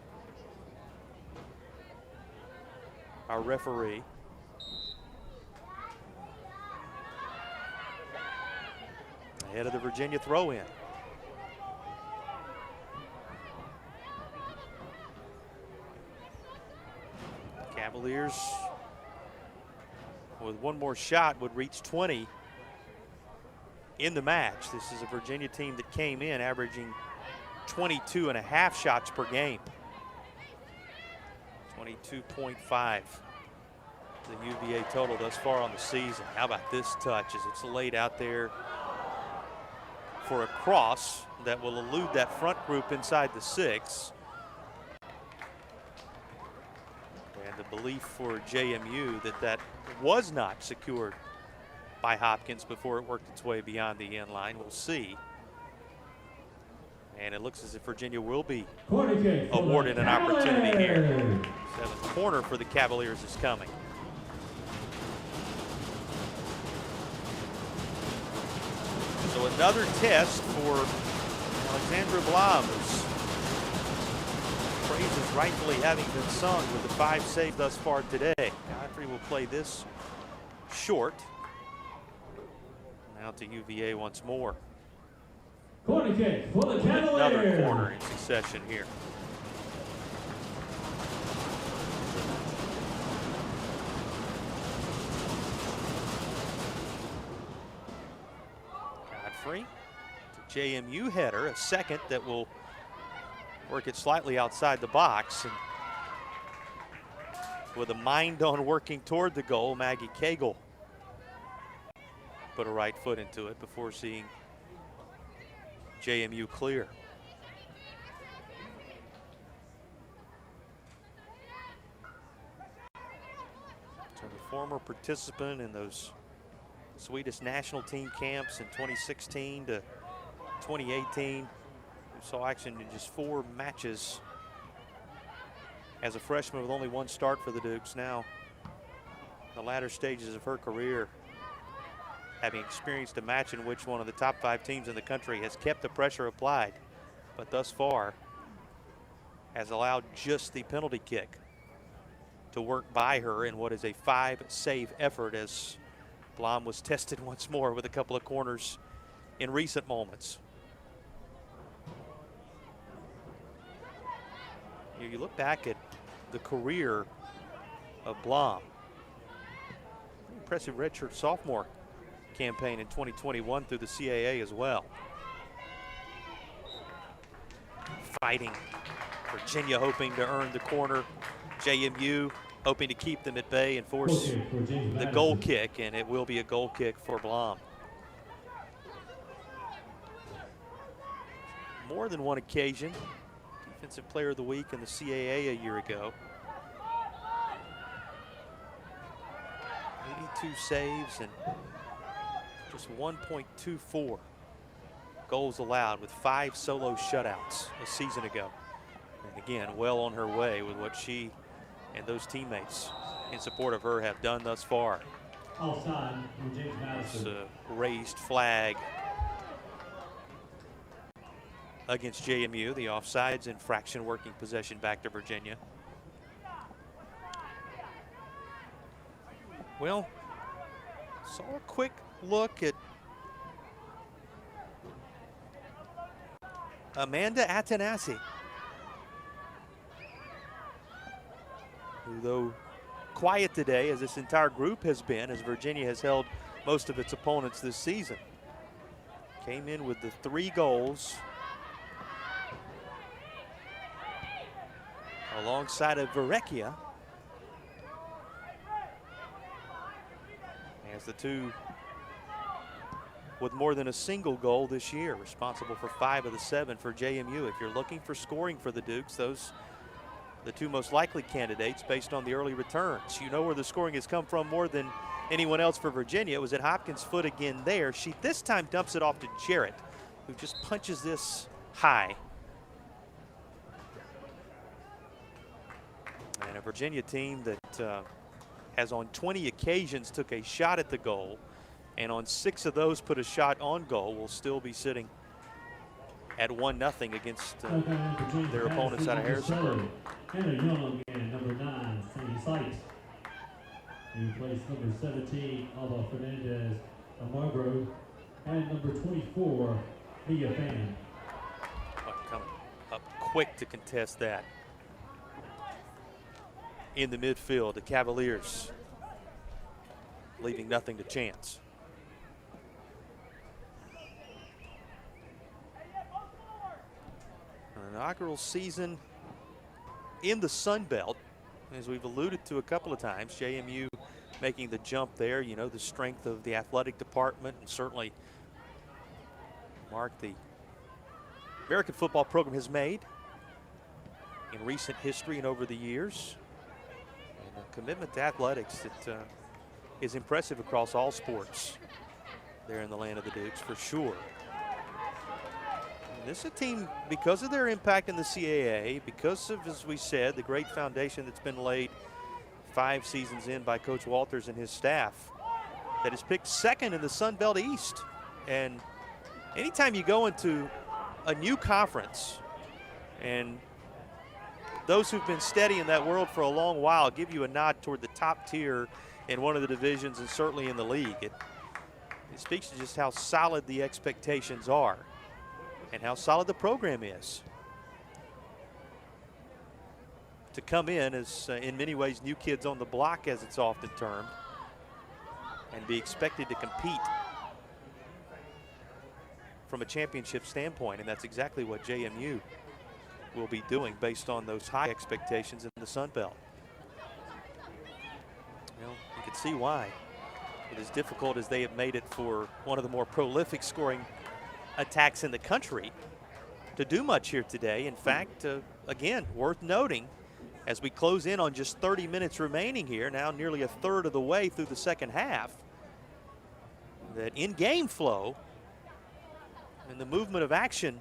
Speaker 1: our referee. Ahead of the Virginia throw-in. Cavaliers with one more shot would reach 20 in the match. This is a Virginia team that came in averaging 22.5 shots per game. 22.5 the UVA total thus far on the season. How about this touch as it's laid out there for a cross that will elude that front group inside the 6. And the belief for JMU that was not secured by Hopkins before it worked its way beyond the end line. We'll see. And it looks as if Virginia will be awarded an opportunity here. Seventh corner for the Cavaliers is coming. So another test for Alexandra Blom, whose praises rightfully having been sung with the 5 saved thus far today. Godfrey will play this short. Now to UVA once more.
Speaker 2: Corner kick for the Cavaliers.
Speaker 1: Another corner in succession here. Godfrey to JMU header, a second that will work it slightly outside the box. And with a mind on working toward the goal, Maggie Cagle put a right foot into it before seeing JMU clear. So the former participant in those Swedish national team camps in 2016 to 2018, who saw action in just 4 matches as a freshman with only 1 start for the Dukes. Now, the latter stages of her career, having experienced a match in which one of the top 5 teams in the country has kept the pressure applied, but thus far has allowed just the penalty kick to work by her in what is a 5-save effort, as Blom was tested once more with a couple of corners in recent moments. You look back at the career of Blom, impressive redshirt sophomore campaign in 2021 through the CAA as well. Fighting Virginia, hoping to earn the corner. JMU hoping to keep them at bay and force the goal kick, and it will be a goal kick for Blom. More than one occasion, Defensive Player of the Week in the CAA a year ago. 82 saves and just 1.24 goals allowed with 5 solo shutouts a season ago. And again, well on her way with what she and those teammates in support of her have done thus far.
Speaker 2: Offside from James Madison.
Speaker 1: It's a raised flag against JMU. The offsides infraction working possession back to Virginia. Well, saw a quick look at Amanda Atanasi, who, though quiet today, as this entire group has been, as Virginia has held most of its opponents this season, came in with the 3 goals alongside of Varecchia, as the 2 with more than a single goal this year, responsible for 5 of the 7 for JMU. If you're looking for scoring for the Dukes, those the 2 most likely candidates based on the early returns. You know where the scoring has come from more than anyone else for Virginia. It was at Hopkins' foot again there. She this time dumps it off to Jarrett, who just punches this high. And a Virginia team that has on 20 occasions took a shot at the goal, and on 6 of those put a shot on goal, will still be sitting at 1-0 against their opponents out of Harrisonburg.
Speaker 2: And a young man, number 9, Sandy Sykes. He replaced number 17, Alba Fernandez Amargo, and number 24, Mia Fan.
Speaker 1: Coming up quick to contest that. In the midfield, the Cavaliers leaving nothing to chance. An inaugural season in the Sun Belt, as we've alluded to a couple of times. JMU making the jump there. You know, the strength of the athletic department, and certainly mark the American football program has made in recent history and over the years. And a commitment to athletics that is impressive across all sports there in the land of the Dukes, for sure. And this is a team, because of their impact in the CAA, because of, as we said, the great foundation that's been laid 5 seasons in by Coach Walters and his staff, that is picked second in the Sun Belt East. And anytime you go into a new conference, and those who've been steady in that world for a long while give you a nod toward the top tier in one of the divisions and certainly in the league, it speaks to just how solid the expectations are and how solid the program is. To come in as, in many ways, new kids on the block, as it's often termed, and be expected to compete from a championship standpoint, and that's exactly what JMU will be doing based on those high expectations in the Sun Belt. Well, you can see why it is difficult as they have made it for one of the more prolific scoring attacks in the country to do much here today. In fact, again, worth noting, as we close in on just 30 minutes remaining here, now nearly a third of the way through the second half, that in-game flow and the movement of action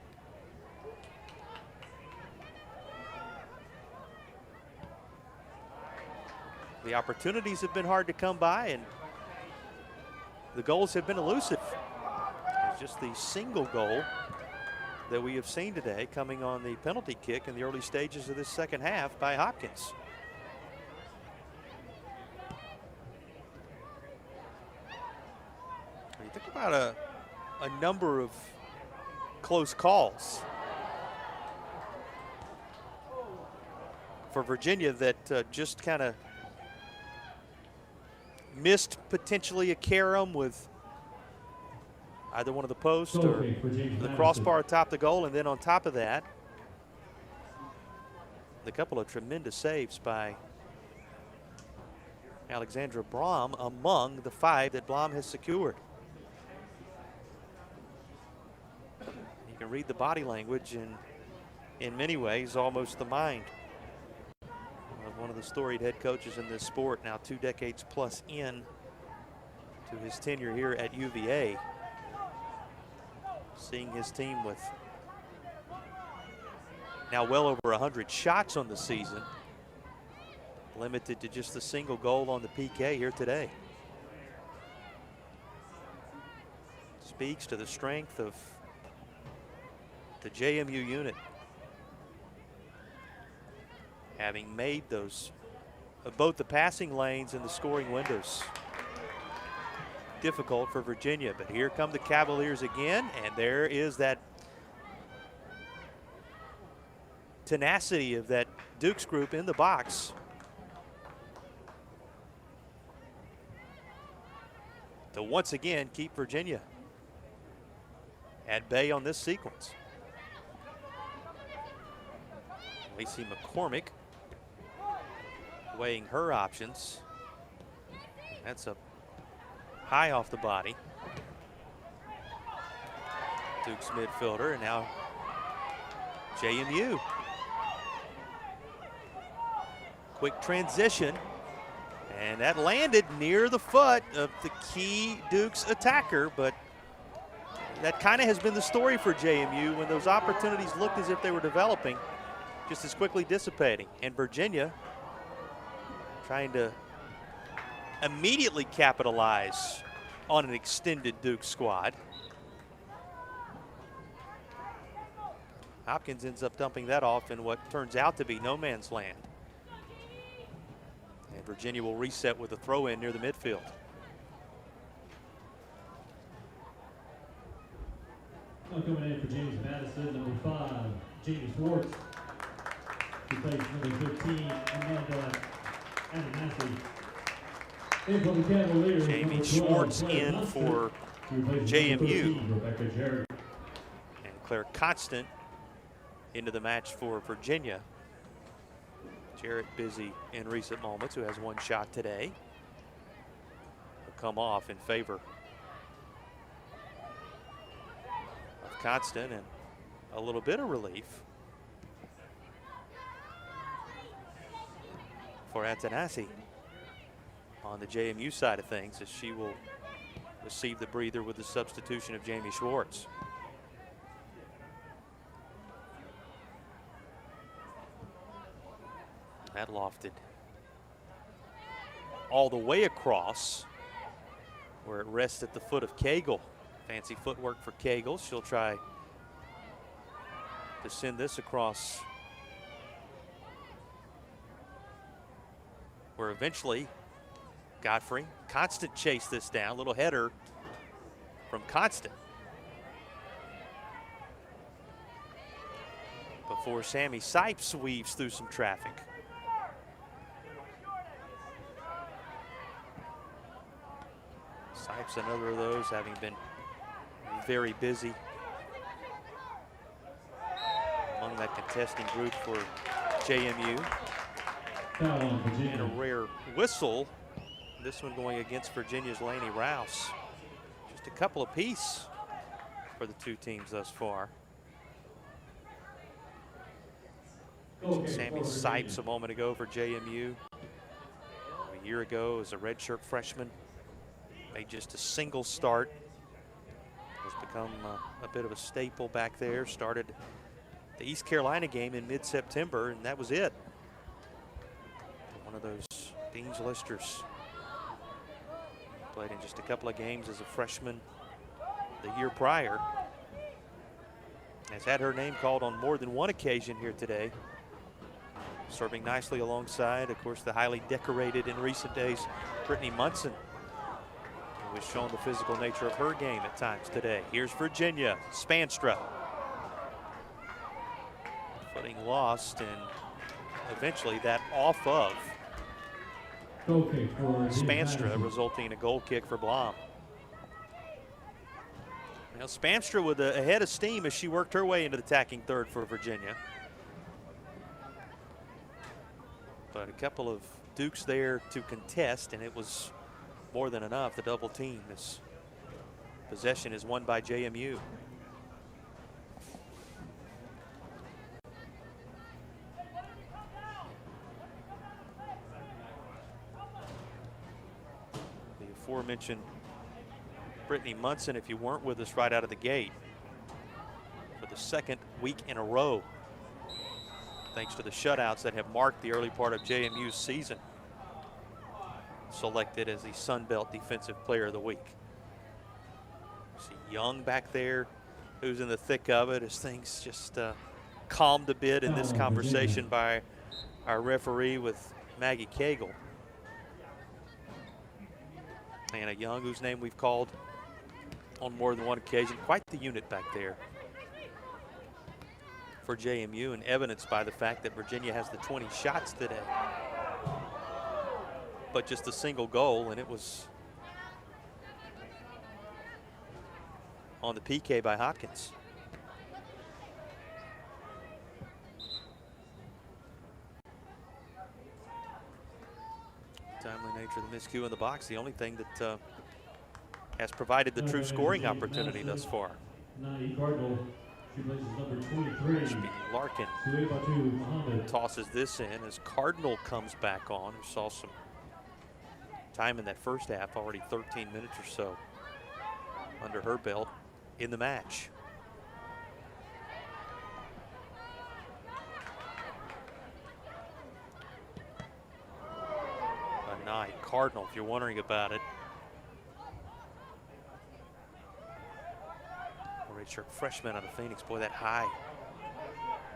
Speaker 1: the opportunities have been hard to come by, and the goals have been elusive. It's just the single goal that we have seen today coming on the penalty kick in the early stages of this second half by Hopkins. You think about a number of close calls for Virginia that just kind of missed potentially a carom with either one of the posts or the crossbar atop the goal, and then on top of that, a couple of tremendous saves by Alexandra Blom among the 5 that Blom has secured. You can read the body language and in many ways almost the mind of one of the storied head coaches in this sport, now 2 decades plus in to his tenure here at UVA. Seeing his team with now well over 100 shots on the season, limited to just a single goal on the PK here today. Speaks to the strength of the JMU unit, having made those both the passing lanes and the scoring windows difficult for Virginia. But here come the Cavaliers again, and there is that tenacity of that Dukes group in the box to once again keep Virginia at bay on this sequence. Lacey McCormick weighing her options. That's a high off the body. Dukes midfielder, and now JMU. Quick transition, and that landed near the foot of the key Dukes attacker, but that kind of has been the story for JMU when those opportunities looked as if they were developing, just as quickly dissipating. And Virginia trying to immediately capitalize on an extended Duke squad. Hopkins ends up dumping that off in what turns out to be no man's land. And Virginia will reset with a throw in near the midfield.
Speaker 2: Now coming in for James Madison, number 5, Jamie Schwartz. He plays number 15, Amanda Ananasi. In for the Cavaliers,
Speaker 1: Jamie
Speaker 2: number 12,
Speaker 1: Schwartz
Speaker 2: Claire
Speaker 1: in
Speaker 2: Constant.
Speaker 1: for
Speaker 2: He replaces
Speaker 1: JMU.
Speaker 2: number 13, Rebecca Jarrett.
Speaker 1: And Claire Constant into the match for Virginia. Jarrett busy in recent moments, who has one shot today. Will come off in favor of Constant, and a little bit of relief for Atanasi on the JMU side of things, as she will receive the breather with the substitution of Jamie Schwartz. That lofted all the way across, where it rests at the foot of Cagle. Fancy footwork for Cagle. She'll try to send this across, where eventually Godfrey, Constant chased this down. Little header from Constant before Sammy Sipes weaves through some traffic. Sipes, another of those, having been very busy among that contesting group for JMU.
Speaker 2: Foul on Virginia.
Speaker 1: And a rare whistle. This one going against Virginia's Lainey Rouse. Just a couple apiece for the two teams thus far.
Speaker 2: Okay,
Speaker 1: Sammy
Speaker 2: for
Speaker 1: Sipes
Speaker 2: Virginia.
Speaker 1: a moment ago for JMU. A year ago as a redshirt freshman. Made just a single start. Has become a bit of a staple back there. Started the East Carolina game in mid-September, and that was it. One of those Dean's Listers. Played in just a couple of games as a freshman the year prior. Has had her name called on more than one occasion here today. Serving nicely alongside, of course, the highly decorated in recent days Brittany Munson, who has shown the physical nature of her game at times today. Here's Virginia, Spanstra. Footing lost, and eventually that off of
Speaker 2: Goal kick for James
Speaker 1: Spanstra,
Speaker 2: Madison.
Speaker 1: resulting in a goal kick for Blom. Now Spanstra with a head of steam as she worked her way into the attacking third for Virginia. But a couple of Dukes there to contest, and it was more than enough. The double team. This possession is won by JMU. The aforementioned Brittany Munson, if you weren't with us right out of the gate, for the second week in a row, thanks to the shutouts that have marked the early part of JMU's season, selected as the Sun Belt Defensive Player of the Week. See Young back there, who's in the thick of it, as things just calmed a bit in this conversation by our referee with Maggie Cagle. And a Young, whose name we've called on more than one occasion. Quite the unit back there for JMU, and evidenced by the fact that Virginia has the 20 shots today, but just a single goal, and it was on the PK by Hopkins. Timely nature of the miscue in the box, the only thing that has provided the true scoring opportunity thus far.
Speaker 2: Nani Cardinal. She places number 23.
Speaker 1: Should be Larkin.
Speaker 2: Suebatu Muhammad.
Speaker 1: Tosses this in as Cardinal comes back on, who saw some time in that first half, already 13 minutes or so under her belt in the match. tonight. Cardinal, if you're wondering about it. Redshirt freshman out of Phoenix. Boy, that high,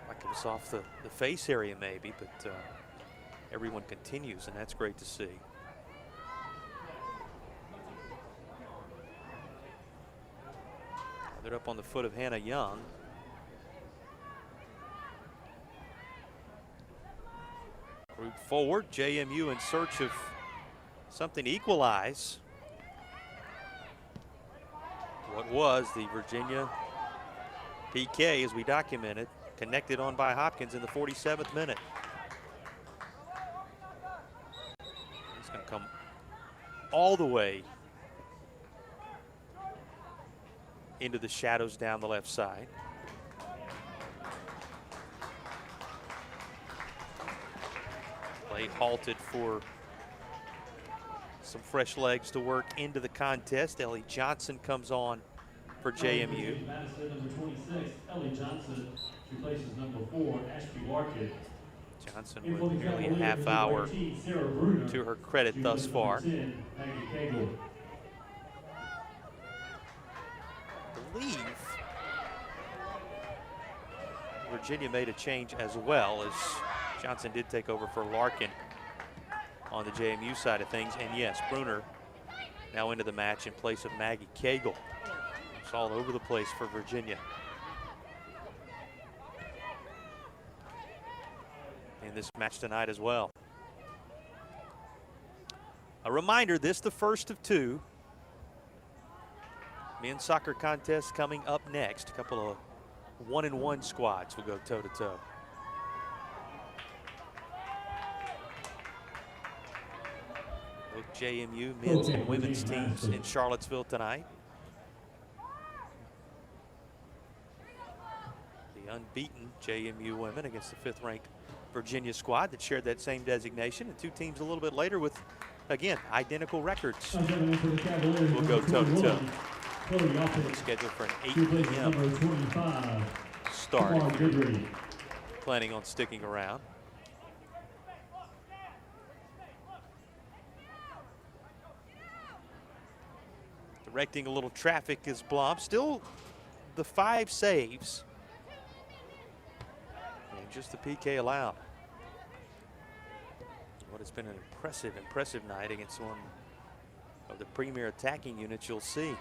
Speaker 1: like it was off the face area maybe, but everyone continues, and that's great to see. They're up on the foot of Hannah Young. Root forward, JMU in search of something to equalize what was the Virginia PK, as we documented, connected on by Hopkins in the 47th minute. He's going to come all the way into the shadows down the left side. Play halted for some fresh legs to work into the contest. Ellie Johnson comes on for JMU.
Speaker 2: Madison, number 26, Ellie Johnson replaces number 4, Ashby Larkin.
Speaker 1: Johnson with nearly a half hour to her credit thus far. I believe Virginia made a change as well, as Johnson did take over for Larkin on the JMU side of things. And yes, Bruner now into the match in place of Maggie Cagle. It's all over the place for Virginia. In this match tonight as well. A reminder, this the first of two men's soccer contests coming up next. A couple of 1-and-1 squads will go toe-to-toe. Both JMU men's and women's teams in Charlottesville tonight. The unbeaten JMU women against the 5th-ranked Virginia squad that shared that same designation, and two teams a little bit later with, again, identical records will go toe-to-toe. Scheduled for an 8 p.m. start if you're planning on sticking around. Directing a little traffic is Blom. Still the 5 saves. And just the PK allowed. What has been an impressive night against one of the premier attacking units you'll see.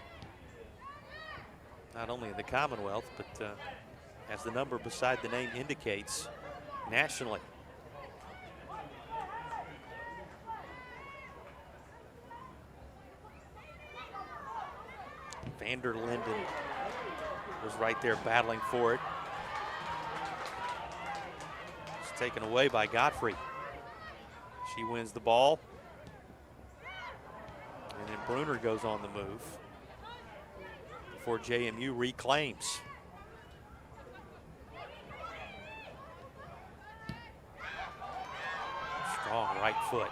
Speaker 1: Not only in the Commonwealth, but as the number beside the name indicates, nationally. Vander Linden was right there battling for it. It's taken away by Godfrey. She wins the ball. And then Bruner goes on the move before JMU reclaims. Strong right foot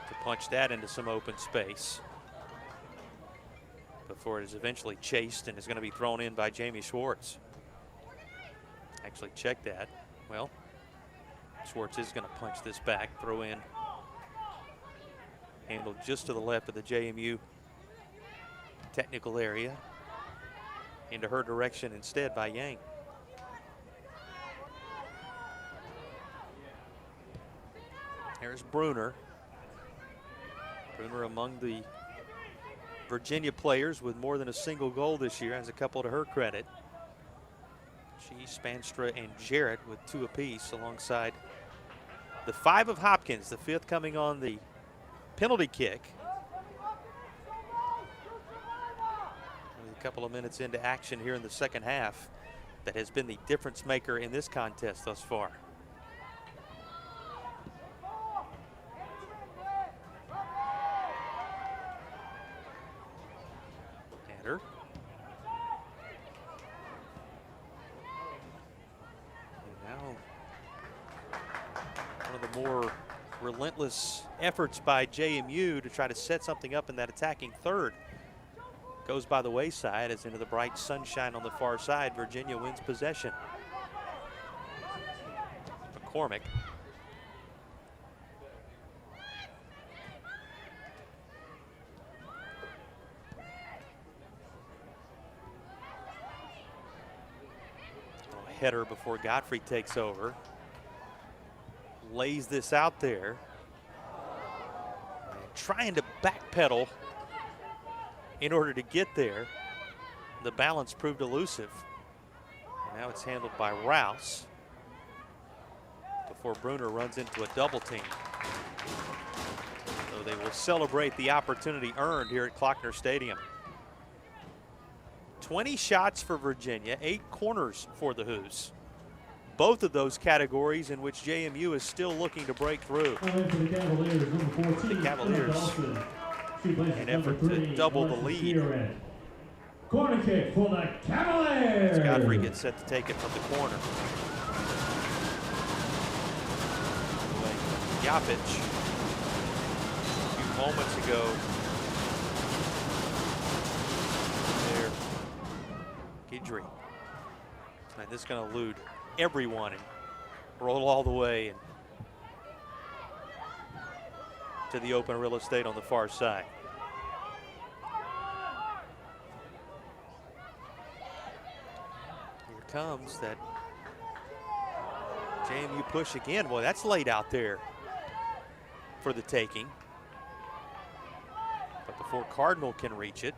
Speaker 1: to punch that into some open space before it is eventually chased and is going to be thrown in by Jamie Schwartz. Actually, check that. Well, Schwartz is going to punch this back, throw in, handled just to the left of the JMU technical area, into her direction instead by Yang. There's Bruner. Bruner among the Virginia players with more than a single goal this year, has a couple to her credit. She, Spanstra, and Jarrett with 2 apiece alongside the 5 of Hopkins, the 5th coming on the penalty kick. A couple of minutes into action here in the second half that has been the difference maker in this contest thus far. Tanner. And now one of the more relentless efforts by JMU to try to set something up in that attacking third goes by the wayside as into the bright sunshine on the far side. Virginia wins possession. McCormick header before Godfrey takes over. Lays this out there. And trying to backpedal in order to get there. The balance proved elusive. And now it's handled by Rouse before Bruner runs into a double team. So they will celebrate the opportunity earned here at Klockner Stadium. 20 shots for Virginia, 8 corners for the Hoos. Both of those categories in which JMU is still looking to break through. The Cavaliers, an effort to double the lead.
Speaker 2: Corner kick for the Cavaliers.
Speaker 1: Godfrey gets set to take it from the corner. Yapic, a few moments ago, there, Guidry. And this is going to elude everyone and roll all the way to the open real estate on the far side. Here comes that JMU push again. Boy, that's laid out there for the taking. But before Cardinal can reach it,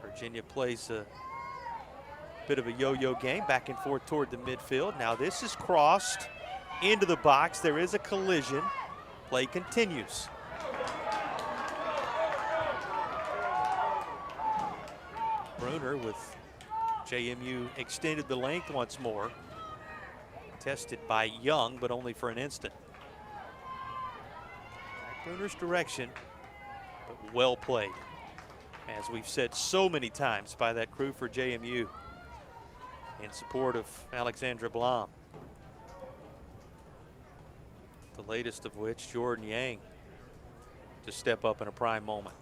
Speaker 1: Virginia plays a bit of a yo-yo game back and forth toward the midfield. Now this is crossed into the box. There is a collision. Play continues. Bruner with JMU extended the length once more. Tested by Young, but only for an instant. Bruner's direction, but well played. As we've said so many times by that crew for JMU in support of Alexandra Blom. The latest of which, Jordan Yang, to step up in a prime moment.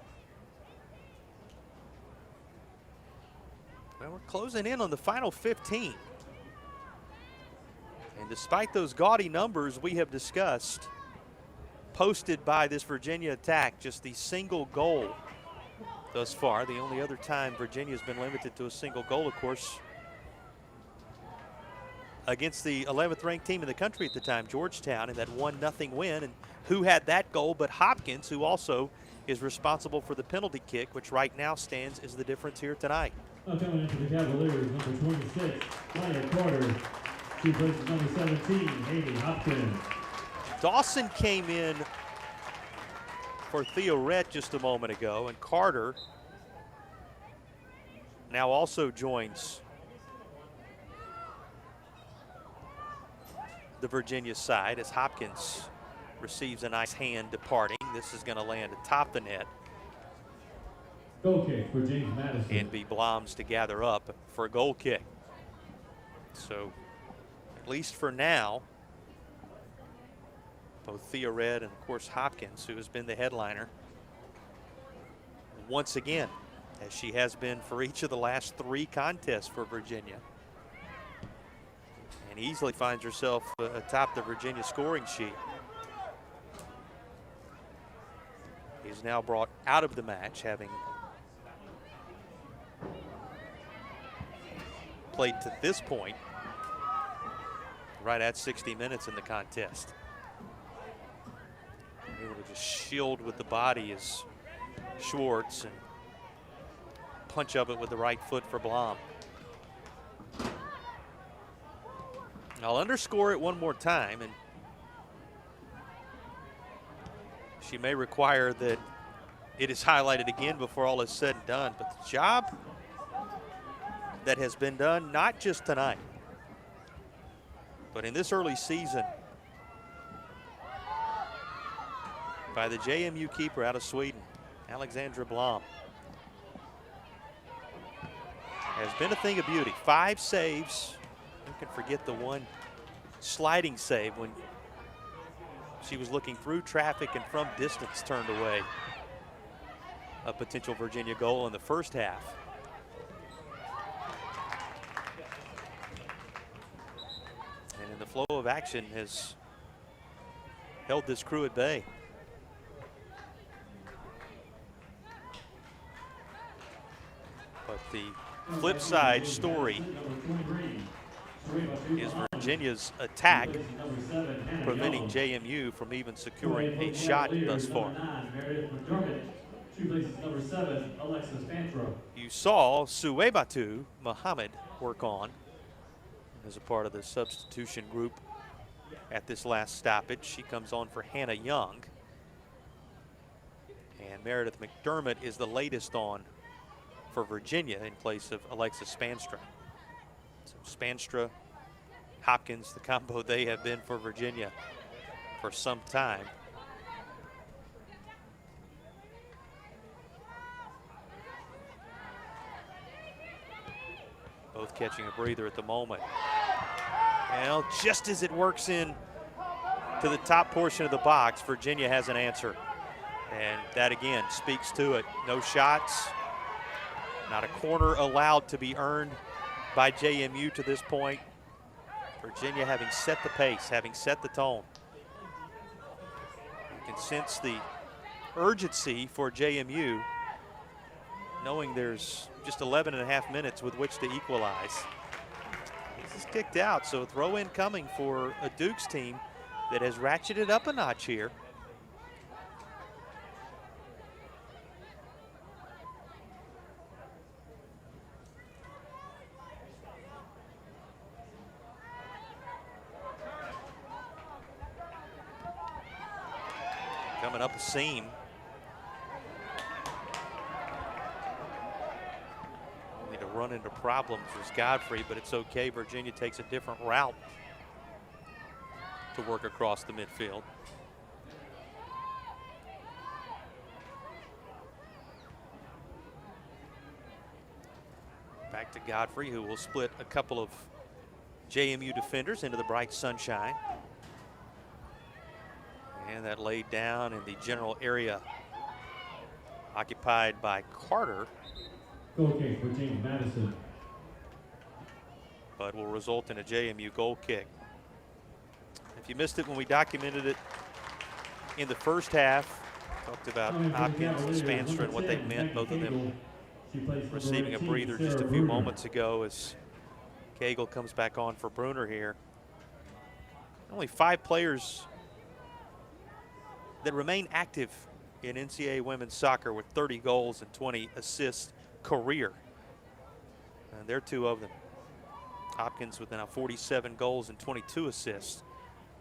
Speaker 1: Well, we're closing in on the final 15. And despite those gaudy numbers we have discussed, posted by this Virginia attack, just the single goal thus far. The only other time Virginia's been limited to a single goal, of course, against the 11th ranked team in the country at the time, Georgetown, in that 1-0 win. And who had that goal but Hopkins, who also is responsible for the penalty kick, which right now stands as the difference here tonight.
Speaker 2: Now coming into the Cavaliers, number 26, Maya Carter. She plays number 17, Haley Hopkins.
Speaker 1: Dawson came in for Theo Rett just a moment ago, and Carter now also joins the Virginia side as Hopkins receives a nice hand departing. This is going to land atop the net.
Speaker 2: Goal kick for James Madison.
Speaker 1: And be Bloms to gather up for a goal kick. So, at least for now, both Theo Rett and, of course, Hopkins, who has been the headliner once again, as she has been for each of the last 3 contests for Virginia. And easily finds herself atop the Virginia scoring sheet. He's now brought out of the match, having played to this point right at 60 minutes in the contest. Able to just shield with the body is Schwartz and punch up it with the right foot for Blom. I'll underscore it one more time, and she may require that it is highlighted again before all is said and done, but the job that has been done, not just tonight, but in this early season, by the JMU keeper out of Sweden, Alexandra Blom, has been a thing of beauty. 5 saves. You can forget the one sliding save when she was looking through traffic and from distance turned away a potential Virginia goal in the first half. And in the flow of action has held this crew at bay. But the flip side story is Virginia's attack preventing JMU from even securing a shot thus far. You saw Suebatu Muhammad work on as a part of the substitution group at this last stoppage. She comes on for Hannah Young. And Meredith McDermott is the latest on for Virginia in place of Alexis Spanstra. So Spanstra, Hopkins, the combo they have been for Virginia for some time. Both catching a breather at the moment. Well, just as it works in to the top portion of the box, Virginia has an answer. And that again speaks to it. No shots, not a corner allowed to be earned by JMU to this point. Virginia having set the pace, having set the tone. You can sense the urgency for JMU, knowing there's just 11 and a half minutes with which to equalize. This is kicked out, so a throw in coming for a Dukes team that has ratcheted up a notch here. Coming up a seam. Only to run into problems was Godfrey, but it's okay. Virginia takes a different route to work across the midfield. Back to Godfrey, who will split a couple of JMU defenders into the bright sunshine. And that laid down in the general area occupied by Carter.
Speaker 2: Goal kick for Team Madison.
Speaker 1: But will result in a JMU goal kick. If you missed it when we documented it in the first half, talked about Hopkins and Spanstra and what they meant, both of them receiving a breather just a few moments ago as Cagle comes back on for Bruner here. Only 5 players that remain active in NCAA women's soccer with 30 goals and 20 assists career. And there are 2 of them. Hopkins with now 47 goals and 22 assists.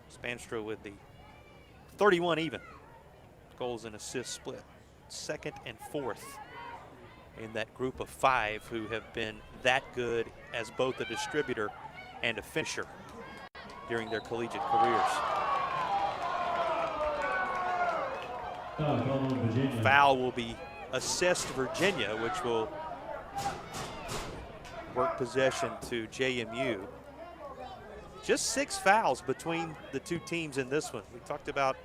Speaker 1: Spanstra with the 31 even goals and assists split. 2nd and 4th in that group of 5 who have been that good as both a distributor and a finisher during their collegiate careers. Foul will be assessed to Virginia, which will work possession to JMU. Just 6 fouls between the 2 teams in this one. We talked about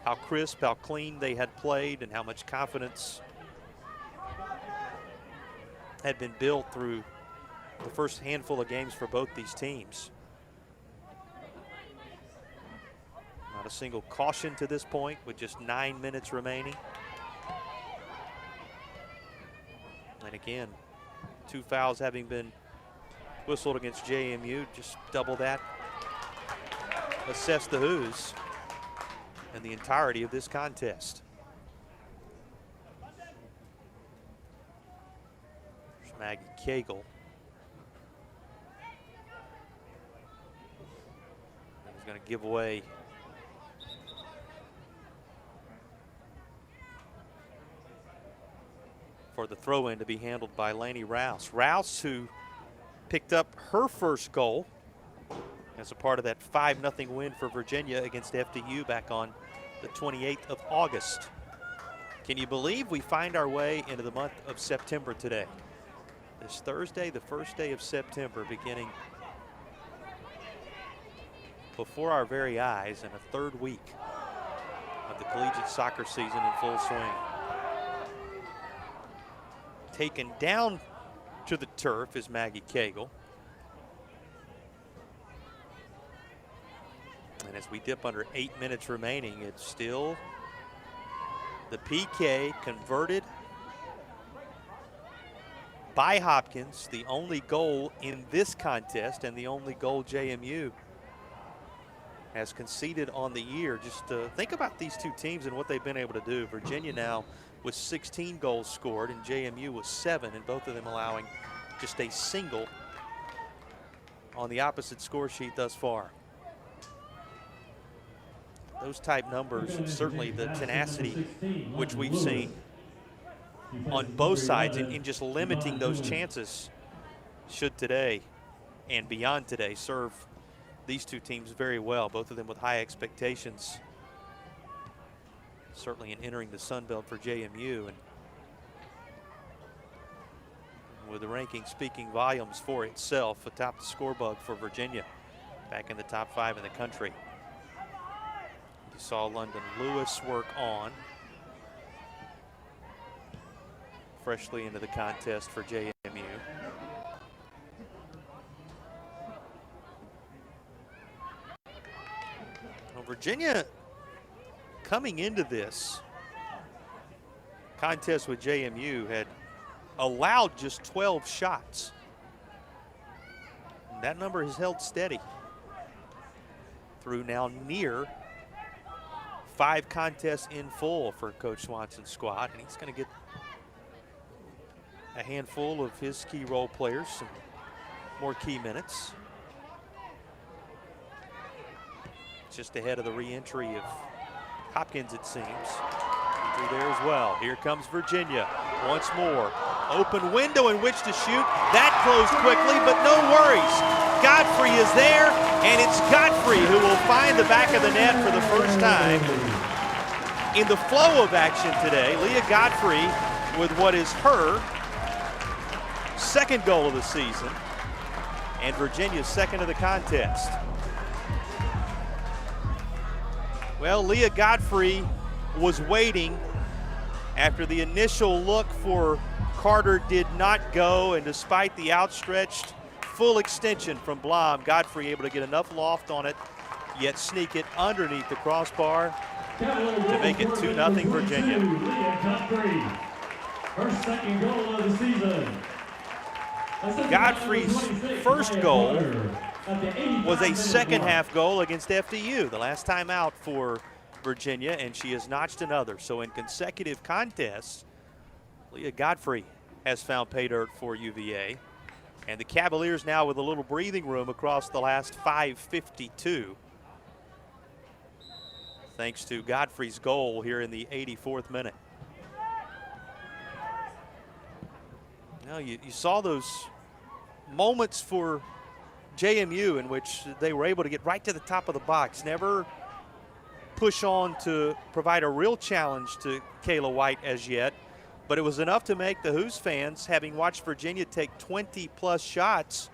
Speaker 1: how crisp, how clean they had played, and how much confidence had been built through the first handful of games for both these teams. Not a single caution to this point with just 9 minutes remaining. And again, 2 fouls having been whistled against JMU, just double that. Assess the Hoos and the entirety of this contest. There's Maggie Cagle. He's going to give away for the throw-in to be handled by Laney Rouse. Rouse, who picked up her first goal as a part of that 5-0 win for Virginia against FDU back on the 28th of August. Can you believe we find our way into the month of September today? This Thursday, the first day of September, beginning before our very eyes, and a 3rd week of the collegiate soccer season in full swing. Taken down to the turf is Maggie Cagle. And as we dip under 8 minutes remaining, it's still the PK converted by Hopkins, the only goal in this contest and the only goal JMU has conceded on the year. Just think about these two teams and what they've been able to do. Virginia now with 16 goals scored and JMU with 7, and both of them allowing just a single on the opposite score sheet thus far. Those type numbers, certainly the tenacity which we've seen on both sides in just limiting those chances, should today and beyond today serve these two teams very well, both of them with high expectations, certainly in entering the Sun Belt for JMU, and with the ranking speaking volumes for itself, atop the scorebug for Virginia, back in the top 5 in the country. You saw London Lewis work on, freshly into the contest for JMU. Well, Virginia, coming into this contest with JMU, had allowed just 12 shots. And that number has held steady through now near 5 contests in full for Coach Swanson's squad, and he's going to get a handful of his key role players some more key minutes. Just ahead of the re-entry of Hopkins, it seems. Through there as well. Here comes Virginia once more. Open window in which to shoot. That closed quickly, but no worries. Godfrey is there, and it's Godfrey who will find the back of the net for the first time in the flow of action today. Leah Godfrey with what is her second goal of the season, and Virginia's second of the contest. Well, Leah Godfrey was waiting after the initial look for Carter did not go, and despite the outstretched full extension from Blom, Godfrey able to get enough loft on it, yet sneak it underneath the crossbar to make it 2-0 Virginia.
Speaker 2: Leah Godfrey, her second goal of the season.
Speaker 1: Godfrey's first goal was a second half goal against FDU, the last time out for Virginia, and she has notched another. So in consecutive contests, Leah Godfrey has found pay dirt for UVA. And the Cavaliers now with a little breathing room across the last 5:52. Thanks to Godfrey's goal here in the 84th minute. Now you saw those moments for JMU in which they were able to get right to the top of the box, never push on to provide a real challenge to Kayla White as yet, but it was enough to make the Hoos fans, having watched Virginia take 20-plus shots,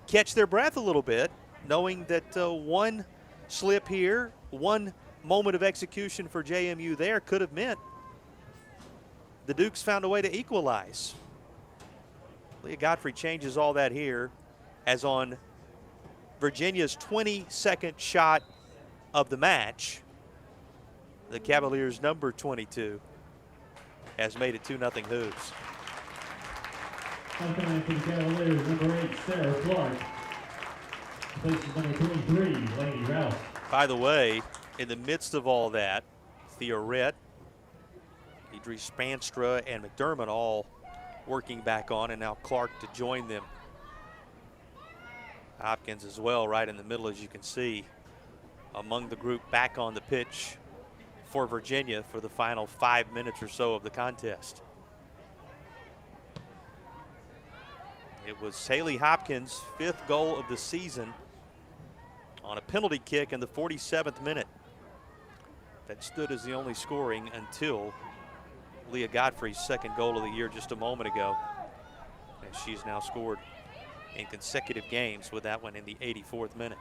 Speaker 1: catch their breath a little bit, knowing that one slip here, one moment of execution for JMU there could have meant the Dukes found a way to equalize. Leah Godfrey changes all that here, as on Virginia's 22nd shot of the match, the Cavaliers' number 22 has made it 2-0 Hoos.
Speaker 2: Coming for the Cavaliers, number 8, Sarah Clark. Places number 23, Lady Rouse.
Speaker 1: By the way, in the midst of all that, Thea Rett, Idris Spanstra, and McDermott all working back on, and now Clark to join them. Hopkins as well, right in the middle, as you can see, among the group back on the pitch for Virginia for the final 5 minutes or so of the contest. It was Haley Hopkins' 5th goal of the season on a penalty kick in the 47th minute. That stood as the only scoring until Leah Godfrey's second goal of the year just a moment ago. And she's now scored in consecutive games, with that one in the 84th minute.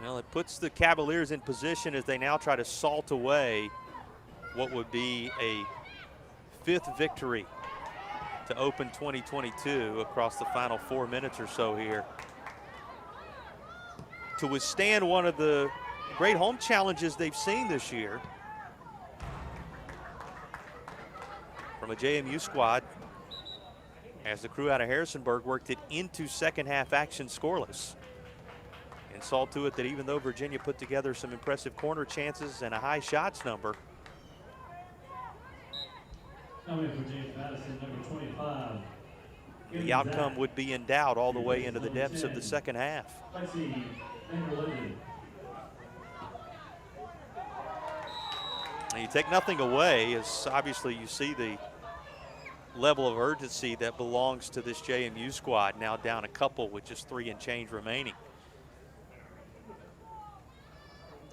Speaker 1: Well, it puts the Cavaliers in position as they now try to salt away what would be a 5th victory to open 2022 across the final 4 minutes or so here. To withstand one of the great home challenges they've seen this year, from a JMU squad as the crew out of Harrisonburg worked it into second half action scoreless. And saw to it that even though Virginia put together some impressive corner chances and a high shots number,
Speaker 2: Madison, number 25.
Speaker 1: the outcome would be in doubt all the way into the depths of the second half. And you take nothing away, as obviously you see the level of urgency that belongs to this JMU squad, now down a couple with just 3 and change remaining.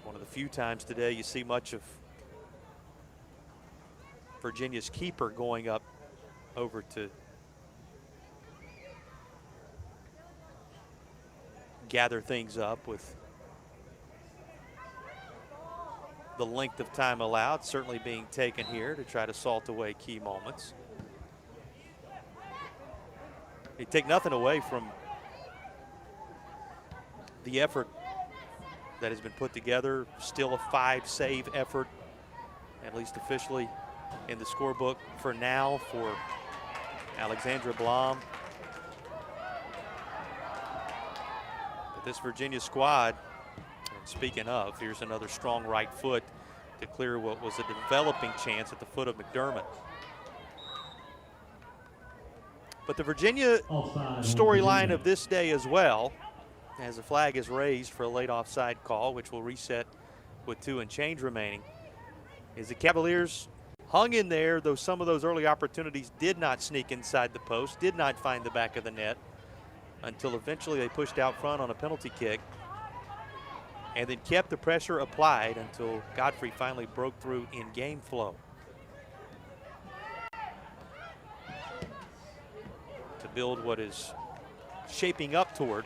Speaker 1: One of the few times today you see much of Virginia's keeper going up over to gather things up with the length of time allowed certainly being taken here to try to salt away key moments. You take nothing away from the effort that has been put together. Still a 5-save effort, at least officially in the scorebook for now, for Alexandra Blom. But this Virginia squad, and speaking of, here's another strong right foot to clear what was a developing chance at the foot of McDermott. But the Virginia storyline of this day as well, as the flag is raised for a late offside call, which will reset with 2 and change remaining, is the Cavaliers hung in there, though some of those early opportunities did not sneak inside the post, did not find the back of the net, until eventually they pushed out front on a penalty kick, and then kept the pressure applied until Godfrey finally broke through in game flow to build what is shaping up toward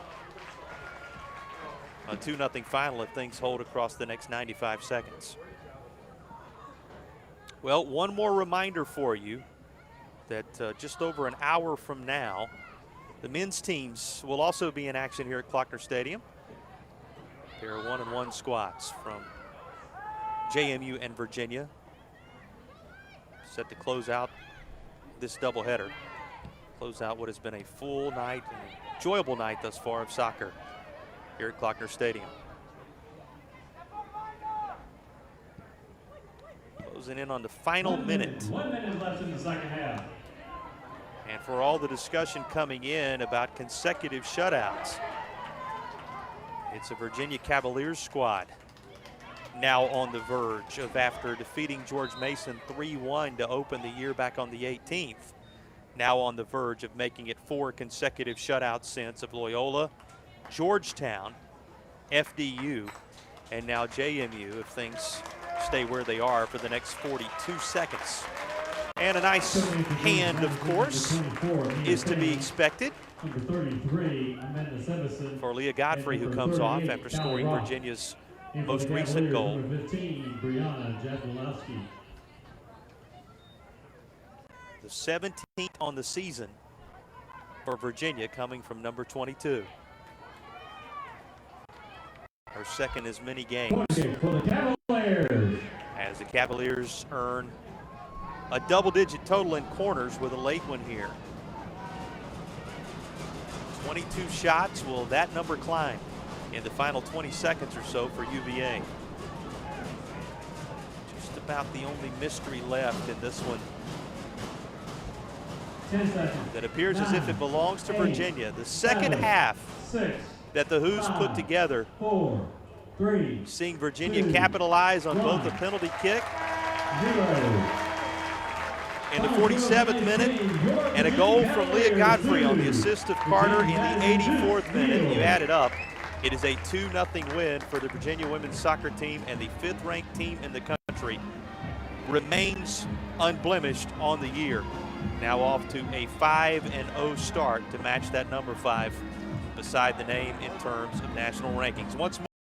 Speaker 1: a 2-0 final if things hold across the next 95 seconds. Well, one more reminder for you that just over an hour from now, the men's teams will also be in action here at Klockner Stadium. There are 1-1 squads from JMU and Virginia, set to close out this doubleheader. Close out what has been a full night, an enjoyable night thus far of soccer here at Klockner Stadium. Closing in on the final minute.
Speaker 2: 1 minute left in the second half.
Speaker 1: And for all the discussion coming in about consecutive shutouts, it's a Virginia Cavaliers squad now on the verge of, after defeating George Mason 3-1 to open the year back on the 18th, now on the verge of making it 4 consecutive shutouts since of Loyola, Georgetown, FDU, and now JMU, if things stay where they are for the next 42 seconds. And a nice hand, of course, is to be expected for Leah Godfrey, who comes off after scoring Virginia's most recent goal. The 17th on the season for Virginia, coming from number 22. Her second as many games, as the Cavaliers earn a double-digit total in corners with a late one here. 22 shots. Will that number climb in the final 20 seconds or so for UVA? Just about the only mystery left in this one.
Speaker 2: 10 seconds.
Speaker 1: That appears as if it belongs to Virginia. The second half that the Hoos put together,
Speaker 2: 4, 3,
Speaker 1: seeing Virginia capitalize on both the penalty kick
Speaker 2: 0.
Speaker 1: in the 47th minute and a goal from Leah Godfrey on the assist of Carter in the 84th minute. You add it up, it is a 2-0 win for the Virginia women's soccer team, and the 5th-ranked team in the country remains unblemished on the year. Now off to a 5-0 start to match that number 5 beside the name in terms of national rankings. Once more,